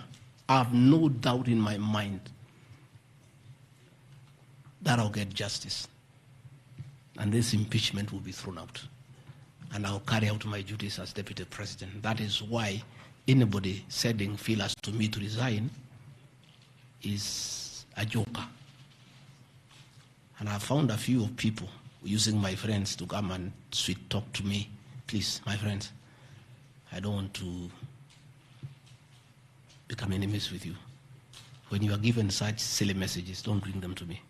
I have no doubt in my mind that I'll get justice. And this impeachment will be thrown out. And I'll carry out my duties as deputy president. That is why anybody sending feelers to me to resign is a joker. And I found a few people using my friends to come and sweet talk to me. Please, my friends, I don't want to become enemies with you. When you are given such silly messages, don't bring them to me.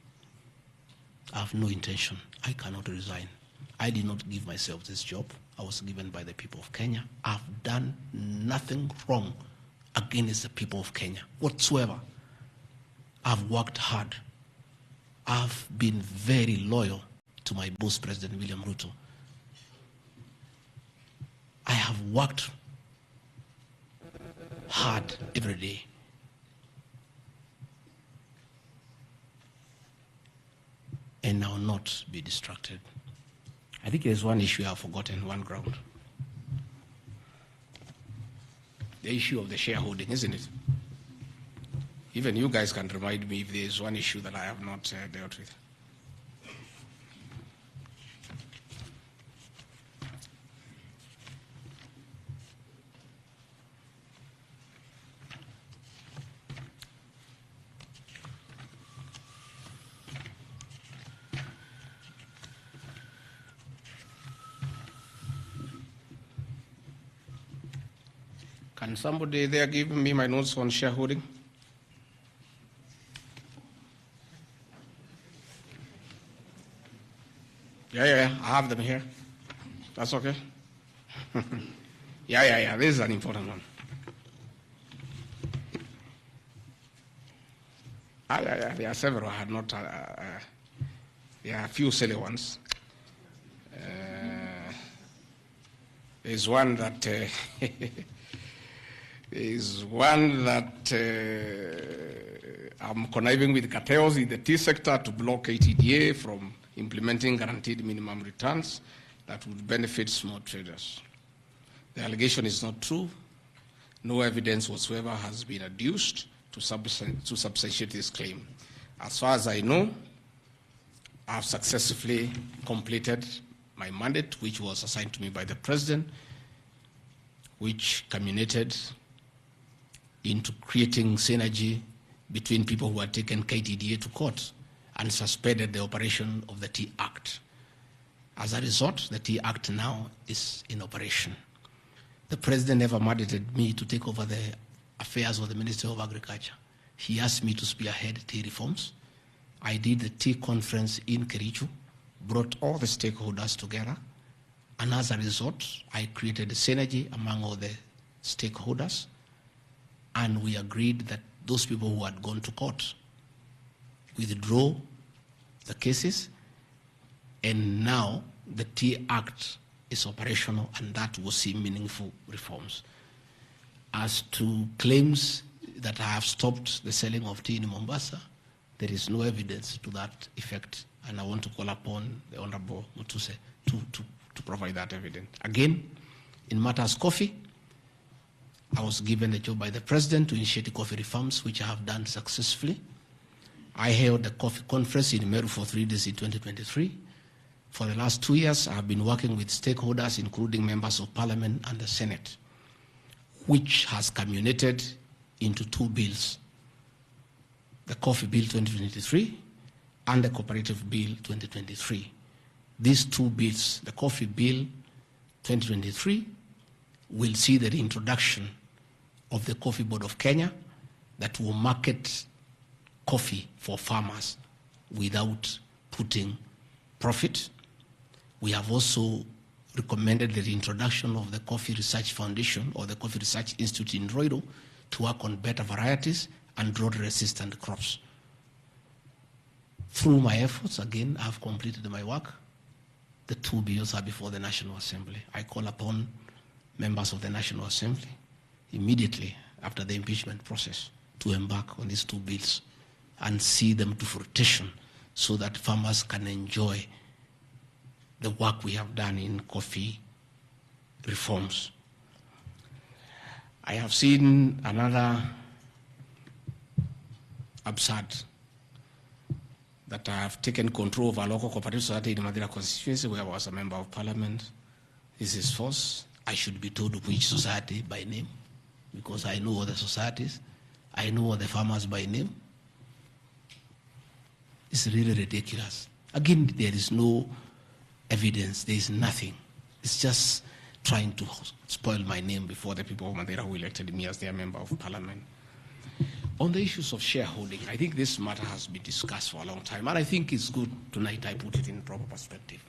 I have no intention. I cannot resign. I did not give myself this job. I was given by the people of Kenya. I've done nothing wrong against the people of Kenya whatsoever. I've worked hard. I've been very loyal to my boss, President William Ruto. I have worked hard every day. And I will not be distracted. I think there's one issue I've forgotten, one ground. The issue of the shareholding, isn't it? Even you guys can remind me if there's one issue that I have not dealt with. Can somebody there give me my notes on shareholding? Yeah, I have them here. That's okay. Yeah. This is an important one. Yeah. There are several. I had not. There are a few silly ones. There's one that I'm conniving with cartels in the tea sector to block ATDA from implementing guaranteed minimum returns that would benefit small traders. The allegation is not true. No evidence whatsoever has been adduced to substantiate this claim. As far as I know, I've successfully completed my mandate, which was assigned to me by the President, which culminated into creating synergy between people who had taken KTDA to court and suspended the operation of the Tea Act. As a result, the Tea Act now is in operation. The President never mandated me to take over the affairs of the Ministry of Agriculture. He asked me to spearhead tea reforms. I did the tea conference in Kericho, brought all the stakeholders together, and as a result, I created a synergy among all the stakeholders, and we agreed that those people who had gone to court withdraw the cases, and now the Tea Act is operational, and that will see meaningful reforms. As to claims that I have stopped the selling of tea in Mombasa, there is no evidence to that effect, and I want to call upon the Honorable Mutuse to provide that evidence. Again, in matters coffee, I was given a job by the President to initiate the coffee reforms, which I have done successfully. I held a coffee conference in Meru for 3 days in 2023. For the last 2 years, I have been working with stakeholders, including members of Parliament and the Senate, which has culminated into 2 bills, the Coffee Bill 2023 and the Cooperative Bill 2023. These 2 bills, the Coffee Bill 2023, will see the reintroduction of the Coffee Board of Kenya that will market coffee for farmers without putting profit. We have also recommended the reintroduction of the Coffee Research Foundation or the Coffee Research Institute in Roido to work on better varieties and drought-resistant crops. Through my efforts, again, I've completed my work. The 2 bills are before the National Assembly. I call upon members of the National Assembly immediately after the impeachment process to embark on these 2 bills and see them to fruition so that farmers can enjoy the work we have done in coffee reforms. I have seen another absurd, that I have taken control of a local cooperative society in Madera constituency where I was a member of Parliament. This is false. I should be told which society by name, because I know all the societies. I know all the farmers by name. It's really ridiculous. Again, there is no evidence. There is nothing. It's just trying to spoil my name before the people of Madeira who elected me as their member of Parliament. On the issues of shareholding, I think this matter has been discussed for a long time, and I think it's good tonight I put it in proper perspective.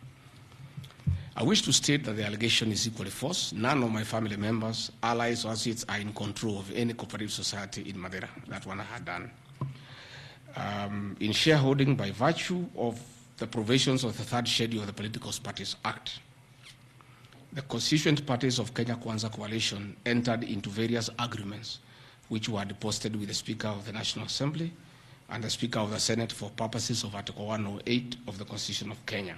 I wish to state that the allegation is equally false. None of my family members, allies, or associates are in control of any cooperative society in Madeira. That one I had done. In shareholding by virtue of the provisions of the 3rd schedule of the Political Parties Act, the constituent parties of Kenya Kwanza Coalition entered into various agreements which were deposited with the Speaker of the National Assembly and the Speaker of the Senate for purposes of Article 108 of the Constitution of Kenya.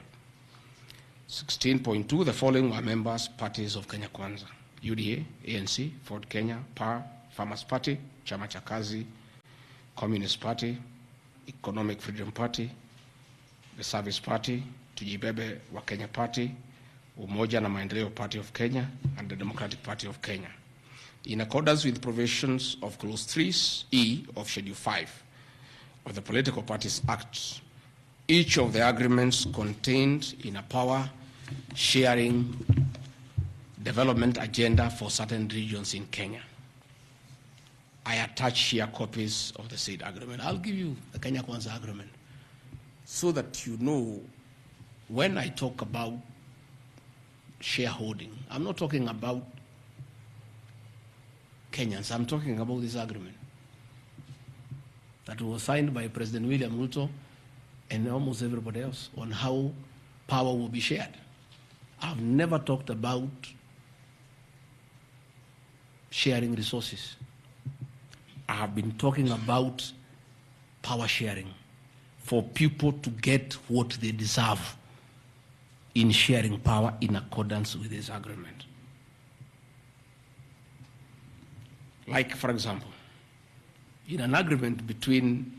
16.2, the following were members, parties of Kenya Kwanza: UDA, ANC, Ford Kenya, PAR, Farmers Party, Chama cha Kazi, Communist Party, Economic Freedom Party, the Service Party, Tujibebe wa Kenya Party, Umoja na Maendeleo Party of Kenya, and the Democratic Party of Kenya. In accordance with provisions of Clause 3E of Schedule 5 of the Political Parties Act, each of the agreements contained in a power-sharing development agenda for certain regions in Kenya. I attach here copies of the said agreement. I'll give you the Kenya Kwanza agreement so that you know when I talk about shareholding, I'm not talking about Kenyans, I'm talking about this agreement that was signed by President William Ruto and almost everybody else on how power will be shared. I've never talked about sharing resources. I have been talking about power sharing for people to get what they deserve in sharing power in accordance with this agreement. Like, for example, in an agreement between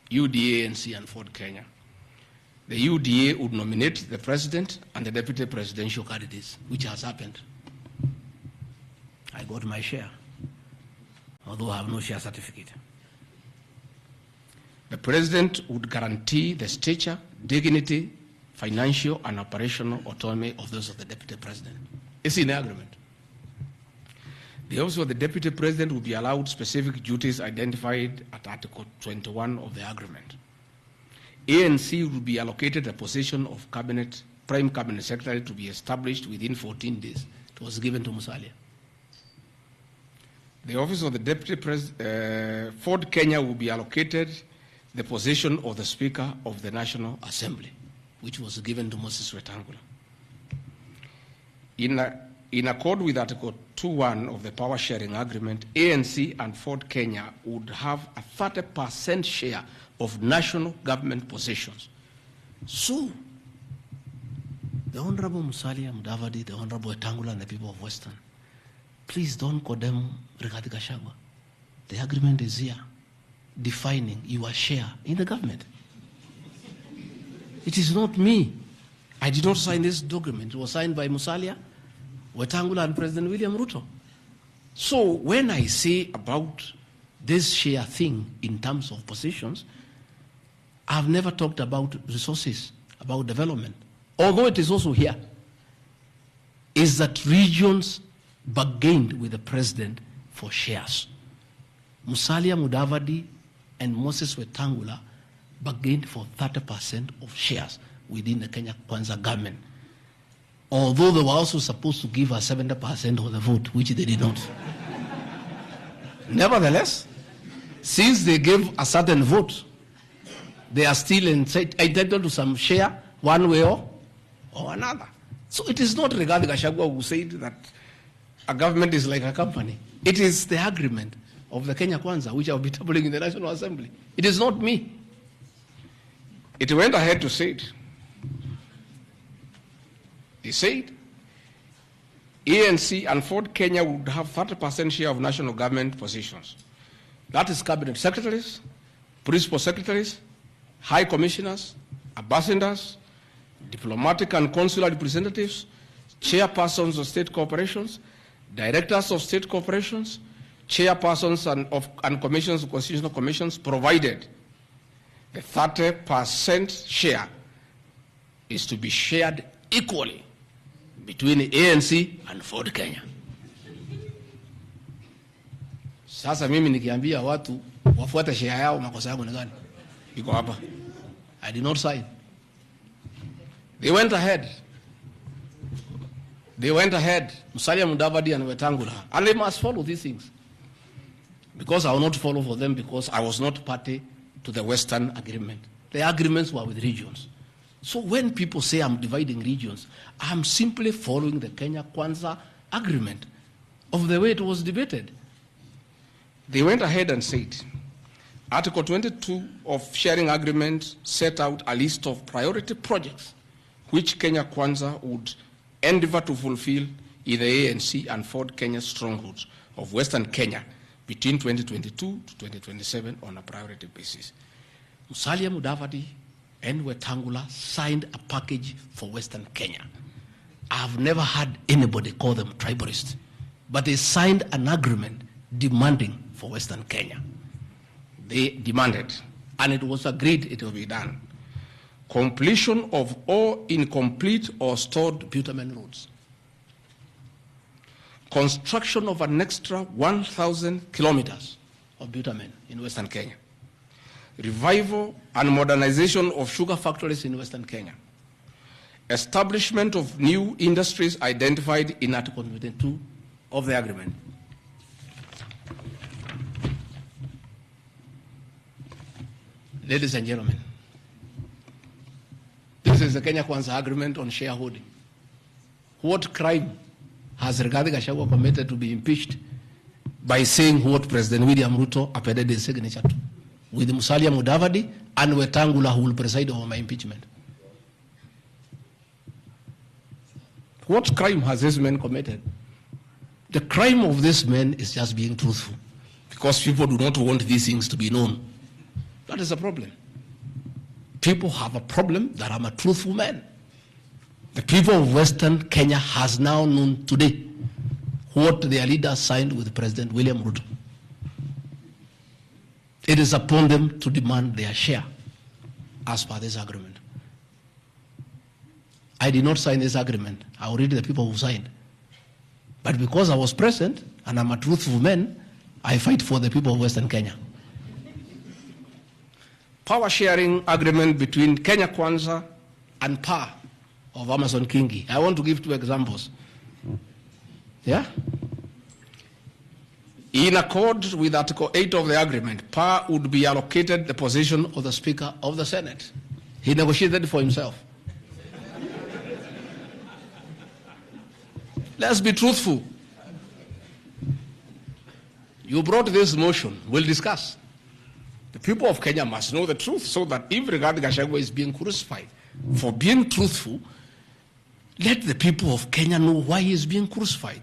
UDA, ANC, and Ford Kenya, the UDA would nominate the president and the deputy presidential candidates, which has happened. I got my share, although I have no share certificate. The president would guarantee the stature, dignity, financial and operational autonomy of those of the deputy president. It's in the agreement. The office of the deputy president will be allowed specific duties identified at Article 21 of the agreement. ANC will be allocated a position of prime cabinet secretary to be established within 14 days. It was given to Musalia. The office of the deputy president, Ford Kenya will be allocated the position of the Speaker of the National Assembly, which was given to Moses Wetangula. In accord with Article 2.1 of the Power Sharing Agreement, ANC and Ford Kenya would have a 30% share of national government positions. So, the Honorable Musalia Mudavadi, the Honorable Wetangula, and the people of Western, please don't condemn Rigathi Gachagua. The agreement is here, defining your share in the government. It is not me. I did not sign this document. It was signed by Musalia, Wetangula, and President William Ruto. So when I say about this share thing in terms of positions, I've never talked about resources, about development. Although it is also here, is that regions bargained with the president for shares. Musalia Mudavadi and Moses Wetangula bargained for 30% of shares within the Kenya Kwanza government. Although they were also supposed to give us 70% of the vote, which they did not. Nevertheless, since they gave a certain vote, they are still entitled to some share one way or another. So it is not Rigathi Gachagua who said that a government is like a company. It is the agreement of the Kenya Kwanza, which I will be tabling in the National Assembly. It is not me. It went ahead to say it. He said, ANC and Ford Kenya would have 30% share of national government positions. That is cabinet secretaries, principal secretaries, high commissioners, ambassadors, diplomatic and consular representatives, chairpersons of state corporations, directors of state corporations, chairpersons and commissions of constitutional commissions, provided the 30% share is to be shared equally between the ANC and Ford Kenya. Sasa mimi nikiambia watu wafuate share yao, makosa yangu ni gani? Iko hapa. I did not sign. They went ahead. Musalia Mudavadi and Wetangula. And they must follow these things. Because I will not follow for them because I was not party to the Western Agreement. The agreements were with regions. So when people say I'm dividing regions, I'm simply following the Kenya Kwanza Agreement of the way it was debated. They went ahead and said, Article 22 of Sharing Agreement set out a list of priority projects which Kenya Kwanza would endeavor to fulfill in the ANC and Ford Kenya strongholds of Western Kenya between 2022 to 2027 on a priority basis. Musalia Mudavadi and Wetangula signed a package for Western Kenya. I've never had anybody call them tribalists, but they signed an agreement demanding for Western Kenya. They demanded, and it was agreed it will be done. Completion of all incomplete or stored bitumen roads. Construction of an extra 1,000 kilometers of bitumen in Western Kenya. Revival and modernization of sugar factories in Western Kenya. Establishment of new industries identified in Article 22 of the agreement. Ladies and gentlemen, this is the Kenya Kwanza Agreement on shareholding. What crime has Rigathi Gachagua committed to be impeached by saying what President William Ruto appended his signature to, with Musalia Mudavadi and Wetangula, who will preside over my impeachment? What crime has this man committed? The crime of this man is just being truthful, because people do not want these things to be known. That is the problem. People have a problem that I'm a truthful man. The people of Western Kenya has now known today what their leader signed with President William Ruto. It is upon them to demand their share as per this agreement. I did not sign this agreement. I will read the people who signed. But because I was present and I'm a truthful man, I fight for the people of Western Kenya. Power sharing agreement between Kenya Kwanza and PAR of Amason Kingi. I want to give two examples. Yeah? In accord with Article 8 of the agreement, PAR would be allocated the position of the Speaker of the Senate. He negotiated for himself. Let's be truthful. You brought this motion. We'll discuss. The people of Kenya must know the truth, so that if Rigathi Gachagua is being crucified for being truthful, let the people of Kenya know why he is being crucified.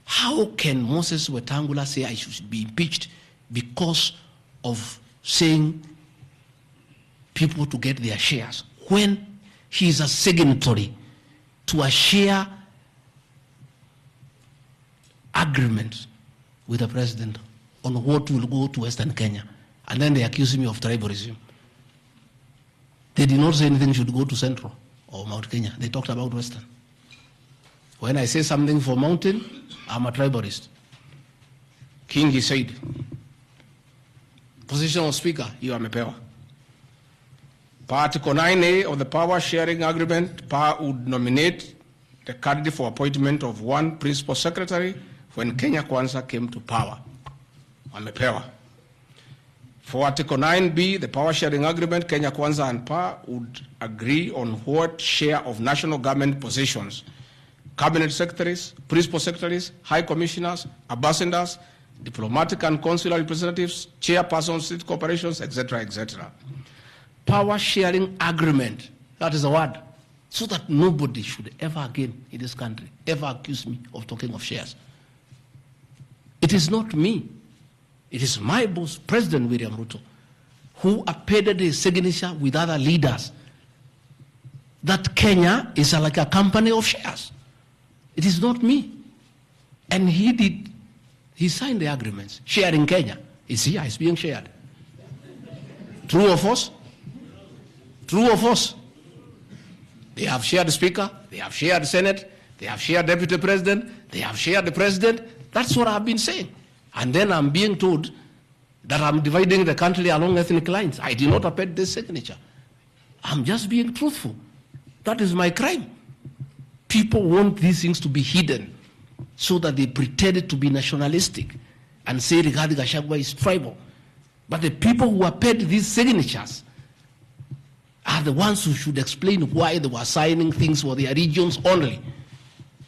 How can Moses Wetangula say I should be impeached because of saying people to get their shares, when he is a signatory to a share agreement with the president on what will go to Western Kenya? And then they accuse me of tribalism. They did not say anything should go to Central or Mount Kenya. They talked about Western. When I say something for Mountain, I'm a tribalist. Kingi said, position of Speaker, you are Mepewa. Article 9A of the Power Sharing Agreement, PAR would nominate the candidate for appointment of one principal secretary when Kenya Kwanza came to power. Amepewa. For Article 9B, the Power Sharing Agreement, Kenya Kwanza and PAR would agree on what share of national government positions, cabinet secretaries, principal secretaries, high commissioners, ambassadors, diplomatic and consular representatives, chairpersons, state corporations, etc., etc. Power sharing agreement, that is a word, so that nobody should ever again in this country ever accuse me of talking of shares. It is not me. It is my boss, President William Ruto, who appended his signature with other leaders that Kenya is like a company of shares. It is not me. And he signed the agreements. Sharing Kenya is here, it's being shared. True or false? True or false? They have shared the Speaker, they have shared the Senate, they have shared Deputy President, they have shared the President. That's what I've been saying. And then I'm being told that I'm dividing the country along ethnic lines. I did not append this signature. I'm just being truthful. That is my crime. People want these things to be hidden so that they pretend to be nationalistic and say Rigathi Gachagua is tribal. But the people who append these signatures are the ones who should explain why they were signing things for their regions only.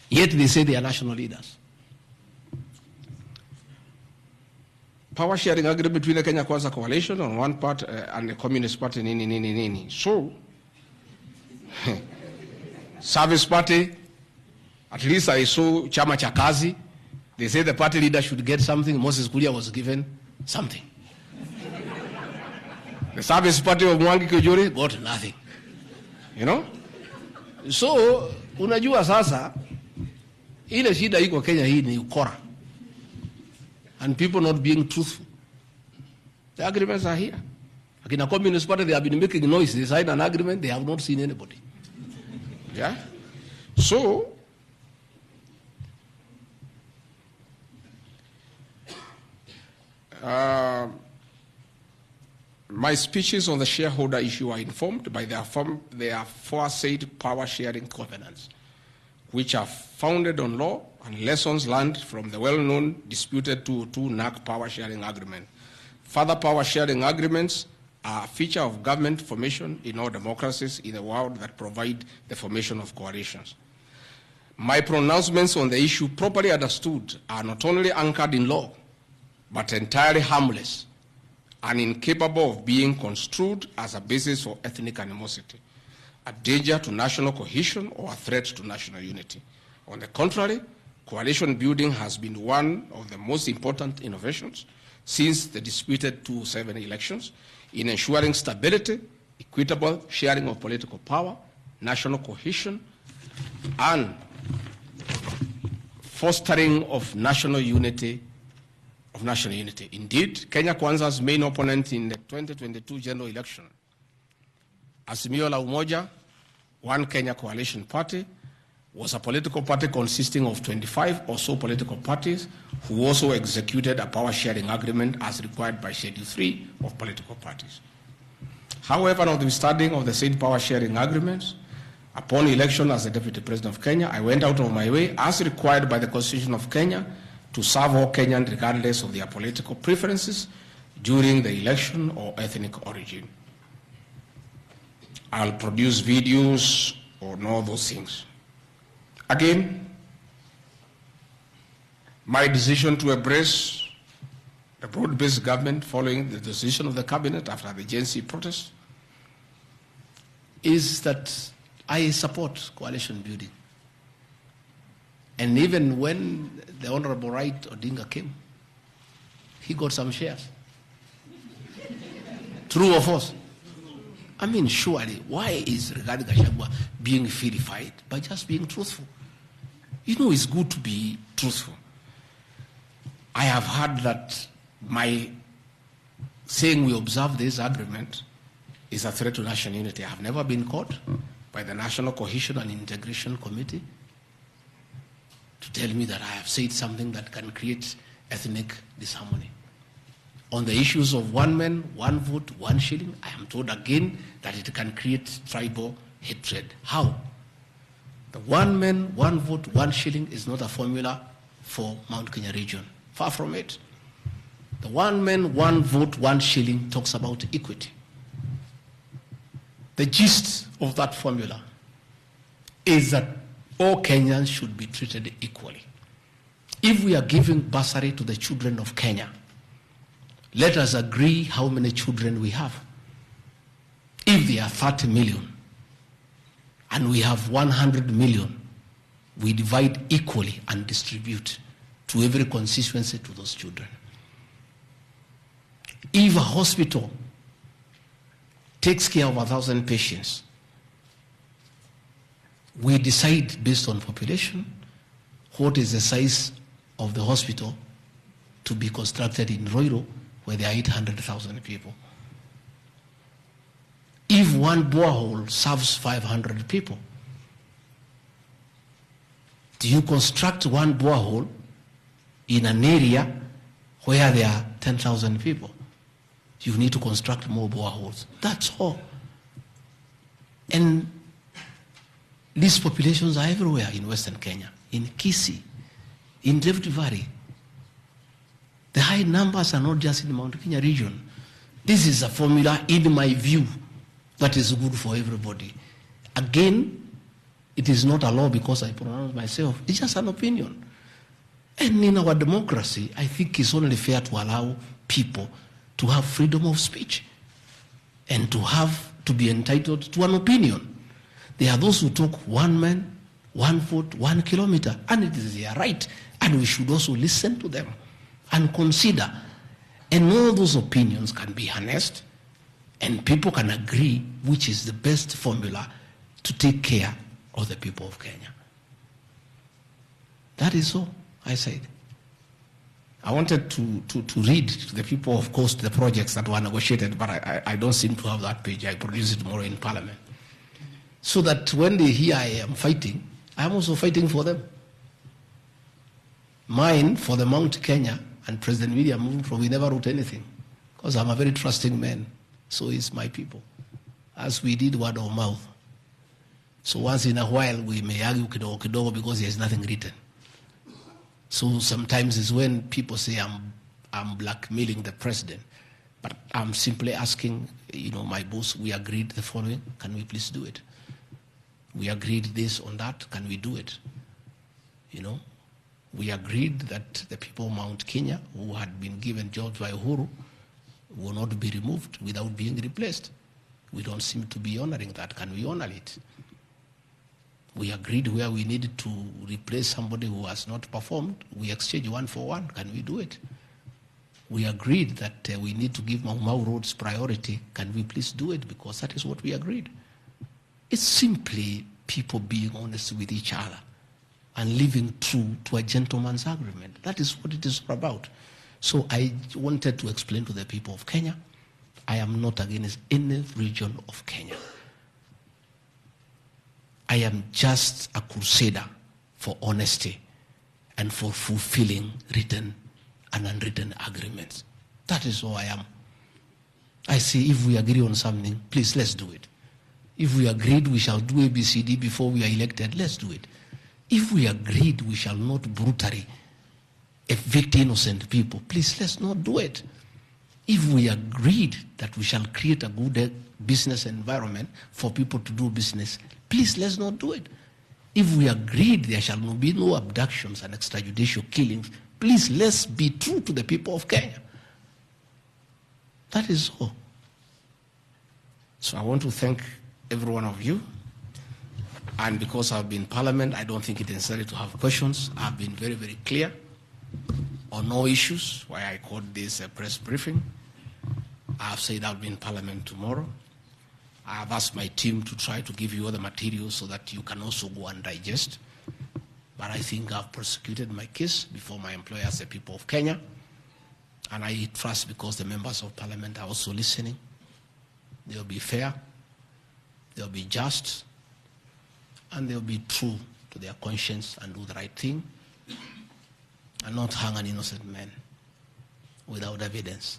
Yet they say they are national leaders. Power sharing agreement between the Kenya Kwanza coalition on one part and the Communist Party, nini. So, Service Party, at least I saw Chama cha Kazi. They say the party leader should get something. Moses Kuria was given something. The Service Party of Mwangi Kujuri got nothing. You know? So, unajua sasa, ile shida iko Kenya hii ni ukora. And people not being truthful. The agreements are here. Like in a Communist Party, they have been making noise. They signed an agreement, they have not seen anybody. Yeah? So, My speeches on the shareholder issue are informed by their aforesaid power-sharing covenants, which are founded on law and lessons learned from the well-known disputed 202 NAC power-sharing agreement. Further power-sharing agreements are a feature of government formation in all democracies in the world that provide the formation of coalitions. My pronouncements on the issue, properly understood, are not only anchored in law, but entirely harmless and incapable of being construed as a basis for ethnic animosity, a danger to national cohesion, or a threat to national unity. On the contrary, coalition building has been one of the most important innovations since the disputed 2007 elections in ensuring stability, equitable sharing of political power, national cohesion, and fostering of national unity. Indeed, Kenya Kwanza's main opponent in the 2022 general election, Azimio la Umoja, One Kenya Coalition Party, was a political party consisting of 25 or so political parties who also executed a power-sharing agreement as required by Schedule 3 of political parties. However, notwithstanding of the said power-sharing agreements, upon election as the Deputy President of Kenya, I went out of my way, as required by the Constitution of Kenya, to serve all Kenyans regardless of their political preferences during the election or ethnic origin. I'll produce videos on all those things. Again, my decision to embrace the broad-based government following the decision of the cabinet after the Gen Z protest is that I support coalition building. And even when the Honorable Right Odinga came, he got some shares. True or false? I mean, surely, why is Rigathi Gachagua being vilified by just being truthful? You know, it's good to be truthful. I have heard that my saying we observe this agreement is a threat to national unity. I have never been caught by the National Cohesion and Integration Committee to tell me that I have said something that can create ethnic disharmony. On the issues of one man, one vote, one shilling, I am told again that it can create tribal hatred. How? The one man, one vote, one shilling is not a formula for Mount Kenya region. Far from it. The one man, one vote, one shilling talks about equity. The gist of that formula is that all Kenyans should be treated equally. If we are giving bursary to the children of Kenya, let us agree how many children we have. If there are 30 million and we have 100 million, we divide equally and distribute to every constituency to those children. If a hospital takes care of 1,000 patients, we decide based on population what is the size of the hospital to be constructed in Roiro, where there are 800,000 people. If one borehole serves 500 people, do you construct one borehole in an area where there are 10,000 people? You need to construct more boreholes. That's all. And these populations are everywhere in Western Kenya, in Kisii, in Rift Valley. The high numbers are not just in the Mount Kenya region. This is a formula, in my view, that is good for everybody. Again, it is not a law because I pronounce myself. It's just an opinion. And in our democracy, I think it's only fair to allow people to have freedom of speech and to be entitled to an opinion. There are those who talk one man, one vote, 1 kilometer, and it is their right. And we should also listen to them and consider. And all those opinions can be harnessed and people can agree which is the best formula to take care of the people of Kenya. That is all I said. I wanted to read to the people, of course, the projects that were negotiated, but I don't seem to have that page. I produce it tomorrow in Parliament. So that when they hear I am fighting, I am also fighting for them. Mine, for the Mount Kenya, And President William Ruto, we never wrote anything because I'm a very trusting man. So is my people. As we did word of mouth. So once in a while, we may argue kidogo kidogo because there's nothing written. So sometimes it's when people say I'm blackmailing the president. But I'm simply asking, my boss, we agreed the following. Can we please do it? We agreed this on that. Can we do it? We agreed that the people of Mount Kenya who had been given jobs by Uhuru will not be removed without being replaced. We don't seem to be honoring that. Can we honor it? We agreed where we needed to replace somebody who has not performed. We exchange 1 for 1. Can we do it? We agreed that we need to give Mau Mau roads priority. Can we please do it? Because that is what we agreed. It's simply people being honest with each other and living true to a gentleman's agreement. That is what it is about. So I wanted to explain to the people of Kenya, I am not against any region of Kenya. I am just a crusader for honesty and for fulfilling written and unwritten agreements. That is all I am. I say if we agree on something, please let's do it. If we agreed we shall do ABCD before we are elected, let's do it. If we agreed we shall not brutally evict innocent people, please let's not do it. If we agreed that we shall create a good business environment for people to do business, please let's not do it. If we agreed there shall be no abductions and extrajudicial killings, please let's be true to the people of Kenya. That is all. So I want to thank every one of you. And because I've been in Parliament, I don't think it's necessary to have questions. I've been very, very clear on no issues, why I called this a press briefing. I've said I'll be in Parliament tomorrow. I have asked my team to try to give you all the materials so that you can also go and digest. But I think I've prosecuted my case before my employers, the people of Kenya. And I trust because the members of Parliament are also listening. They'll be fair, they'll be just, and they'll be true to their conscience and do the right thing, and not hang an innocent man without evidence.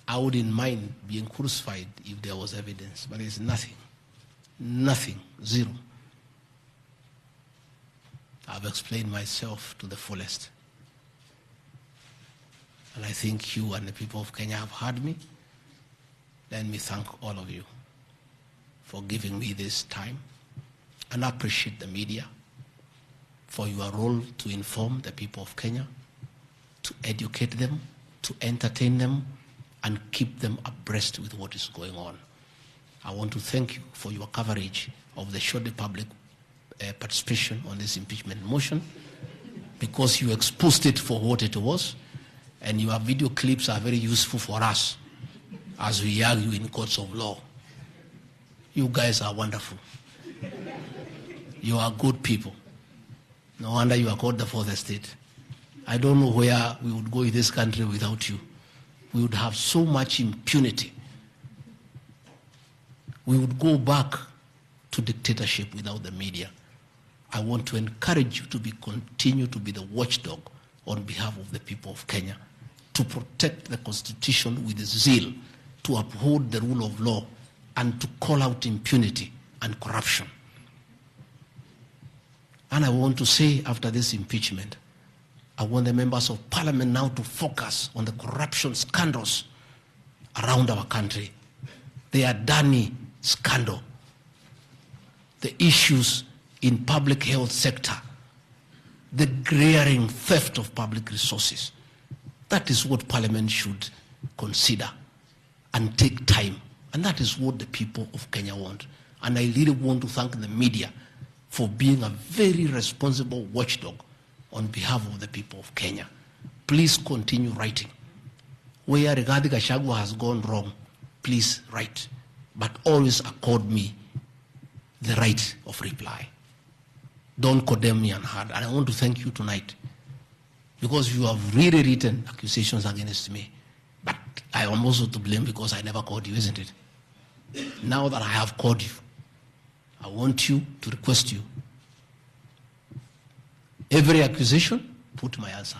I wouldn't mind being crucified if there was evidence, but there's nothing. Nothing. Zero. I've explained myself to the fullest. And I think you and the people of Kenya have heard me. Let me thank all of you for giving me this time, and I appreciate the media for your role to inform the people of Kenya, to educate them, to entertain them, and keep them abreast with what is going on. I want to thank you for your coverage of the short public participation on this impeachment motion, because you exposed it for what it was, and your video clips are very useful for us as we argue in courts of law. You guys are wonderful. You are good people. No wonder you are called the fourth estate. I don't know where we would go in this country without you. We would have so much impunity. We would go back to dictatorship without the media. I want to encourage you to continue to be the watchdog on behalf of the people of Kenya, to protect the Constitution with zeal, to uphold the rule of law, and to call out impunity and corruption. And I want to say, after this impeachment, I want the members of Parliament now to focus on the corruption scandals around our country. The Adani scandal, the issues in public health sector, the glaring theft of public resources. That is what Parliament should consider and take time. And that is what the people of Kenya want. And I really want to thank the media for being a very responsible watchdog on behalf of the people of Kenya. Please continue writing. Where regarding Gachagua has gone wrong, please write. But always accord me the right of reply. Don't condemn me unheard. And I want to thank you tonight, because you have really written accusations against me. But I am also to blame because I never called you, isn't it? Now that I have called you, I want you to request you. Every accusation, put my answer.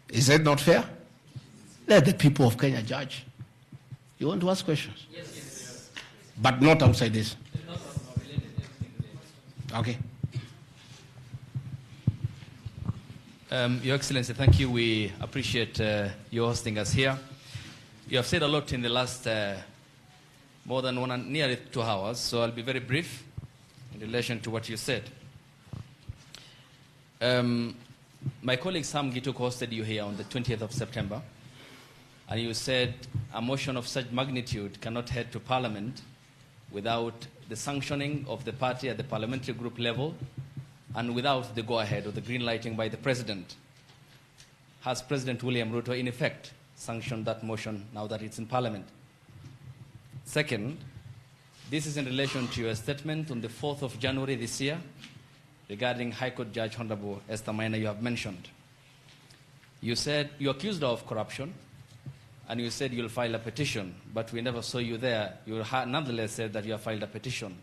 Is that not fair? Let the people of Kenya judge. You want to ask questions? Yes. But not outside this. Okay. Your Excellency, thank you. We appreciate you hosting us here. You have said a lot in the last more than nearly 2 hours, so I'll be very brief in relation to what you said. My colleague Sam Gituk hosted you here on the 20th of September, and you said a motion of such magnitude cannot head to Parliament without the sanctioning of the party at the parliamentary group level and without the go-ahead or the green lighting by the President. Has President William Ruto in effect sanctioned that motion now that it's in Parliament? Second, this is in relation to your statement on the 4th of January this year regarding High Court Judge Honorable Esther Maina you have mentioned. You said you accused her of corruption, and you said you'll file a petition, but we never saw you there. You nonetheless said that you have filed a petition.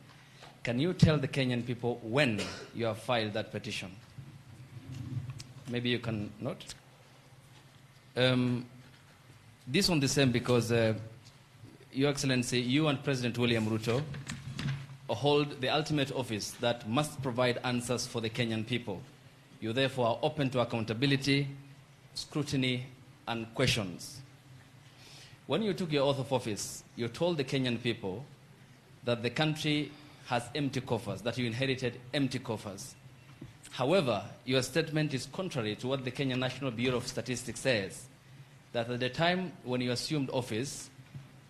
Can you tell the Kenyan people when you have filed that petition? Maybe you can note. This one the same because, Your Excellency, you and President William Ruto hold the ultimate office that must provide answers for the Kenyan people. You therefore are open to accountability, scrutiny, and questions. When you took your oath of office, you told the Kenyan people that the country has empty coffers, that you inherited empty coffers. However, your statement is contrary to what the Kenya National Bureau of Statistics says, that at the time when you assumed office,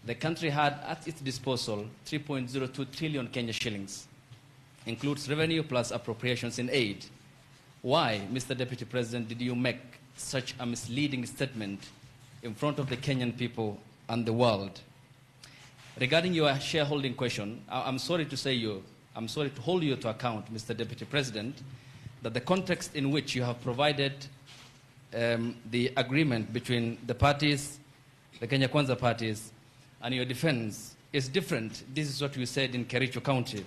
the country had at its disposal 3.02 trillion Kenya shillings, includes revenue plus appropriations in aid. Why, Mr. Deputy President, did you make such a misleading statement in front of the Kenyan people and the world? Regarding your shareholding question, I'm sorry to hold you to account, Mr. Deputy President, that the context in which you have provided the agreement between the parties, the Kenya Kwanza parties, and your defense is different. This is what you said in Kericho County,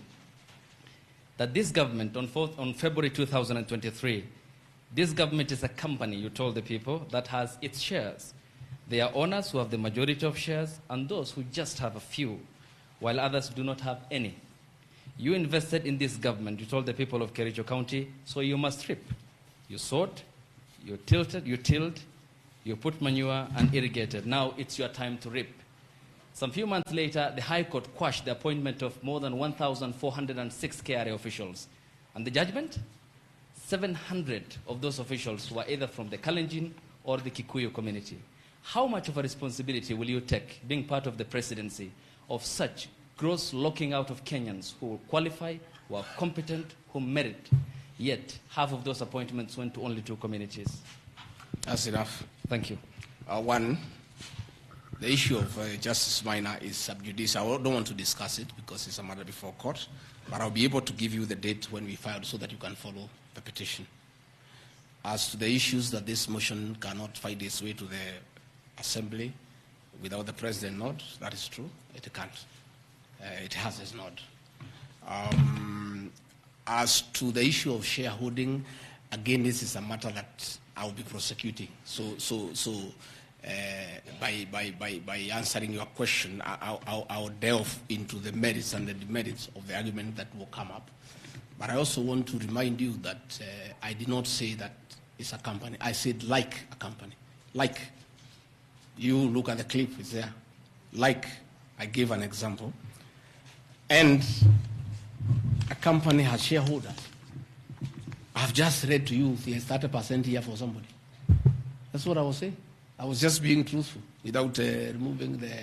that this government on February 2023, this government is a company, you told the people, that has its shares. There are owners who have the majority of shares and those who just have a few, while others do not have any. You invested in this government, you told the people of Kericho County, so you must reap. You sowed, you tilled, you put manure and irrigated. Now it's your time to reap. Some few months later, the High Court quashed the appointment of more than 1,406 KRA officials. And the judgment? 700 of those officials were either from the Kalenjin or the Kikuyu community. How much of a responsibility will you take, being part of the presidency, of such gross locking out of Kenyans who qualify, who are competent, who merit, yet half of those appointments went to only 2 communities? That's enough. Thank you. One, the issue of Justice Minor is sub judice. I don't want to discuss it because it's a matter before court, but I'll be able to give you the date when we filed so that you can follow the petition. As to the issues that this motion cannot find its way to the Assembly without the President nod, that is true. It can't. It has its nod. As to the issue of shareholding, again, this is a matter that I'll be prosecuting. By answering your question, I'll delve into the merits and the demerits of the argument that will come up. But I also want to remind you that I did not say that it's a company. I said like a company. Like. You look at the clip, it's there. Like, I gave an example. And a company has shareholders. I've just read to you there's 30% here for somebody. That's what I was saying. I was just being truthful without removing the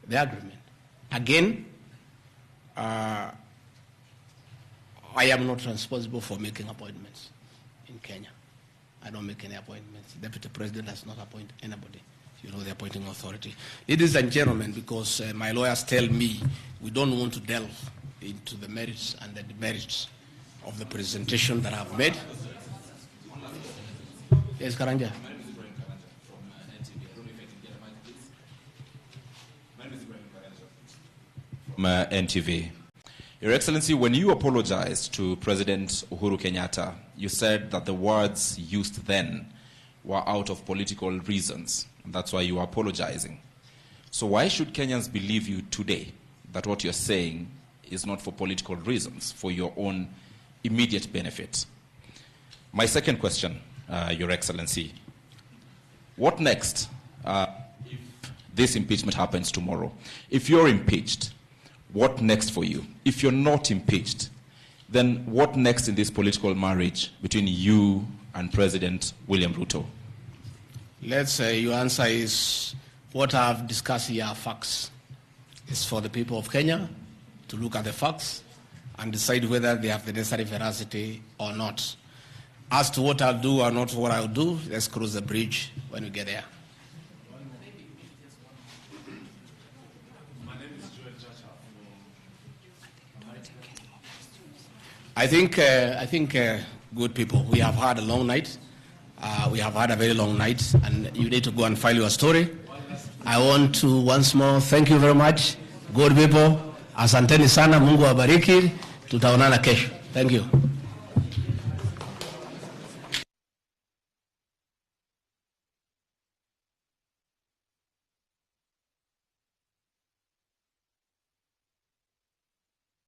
agreement. Again, I am not responsible for making appointments in Kenya. I don't make any appointments. The Deputy President does not appoint anybody. You know, the appointing authority. Ladies and gentlemen, because my lawyers tell me we don't want to delve into the merits and the demerits of the presentation that I've made. Yes, Karanja. NTV. Your Excellency, when you apologized to President Uhuru Kenyatta, you said that the words used then were out of political reasons. And that's why you are apologizing. So why should Kenyans believe you today that what you're saying is not for political reasons, for your own immediate benefit? My second question, Your Excellency, what next if this impeachment happens tomorrow? If you're impeached, what next for you? If you're not impeached, then what next in this political marriage between you and President William Ruto? Let's say your answer is what I've discussed here are facts. It's for the people of Kenya to look at the facts and decide whether they have the necessary veracity or not. As to what I'll do or not what I'll do, let's cross the bridge when we get there. I think good people, we have had a long night. We have had a very long night, and you need to go and file your story. I want to once more thank you very much. Good people, asanteni sana, Mungu awabariki. Tutaonana kesho. Thank you.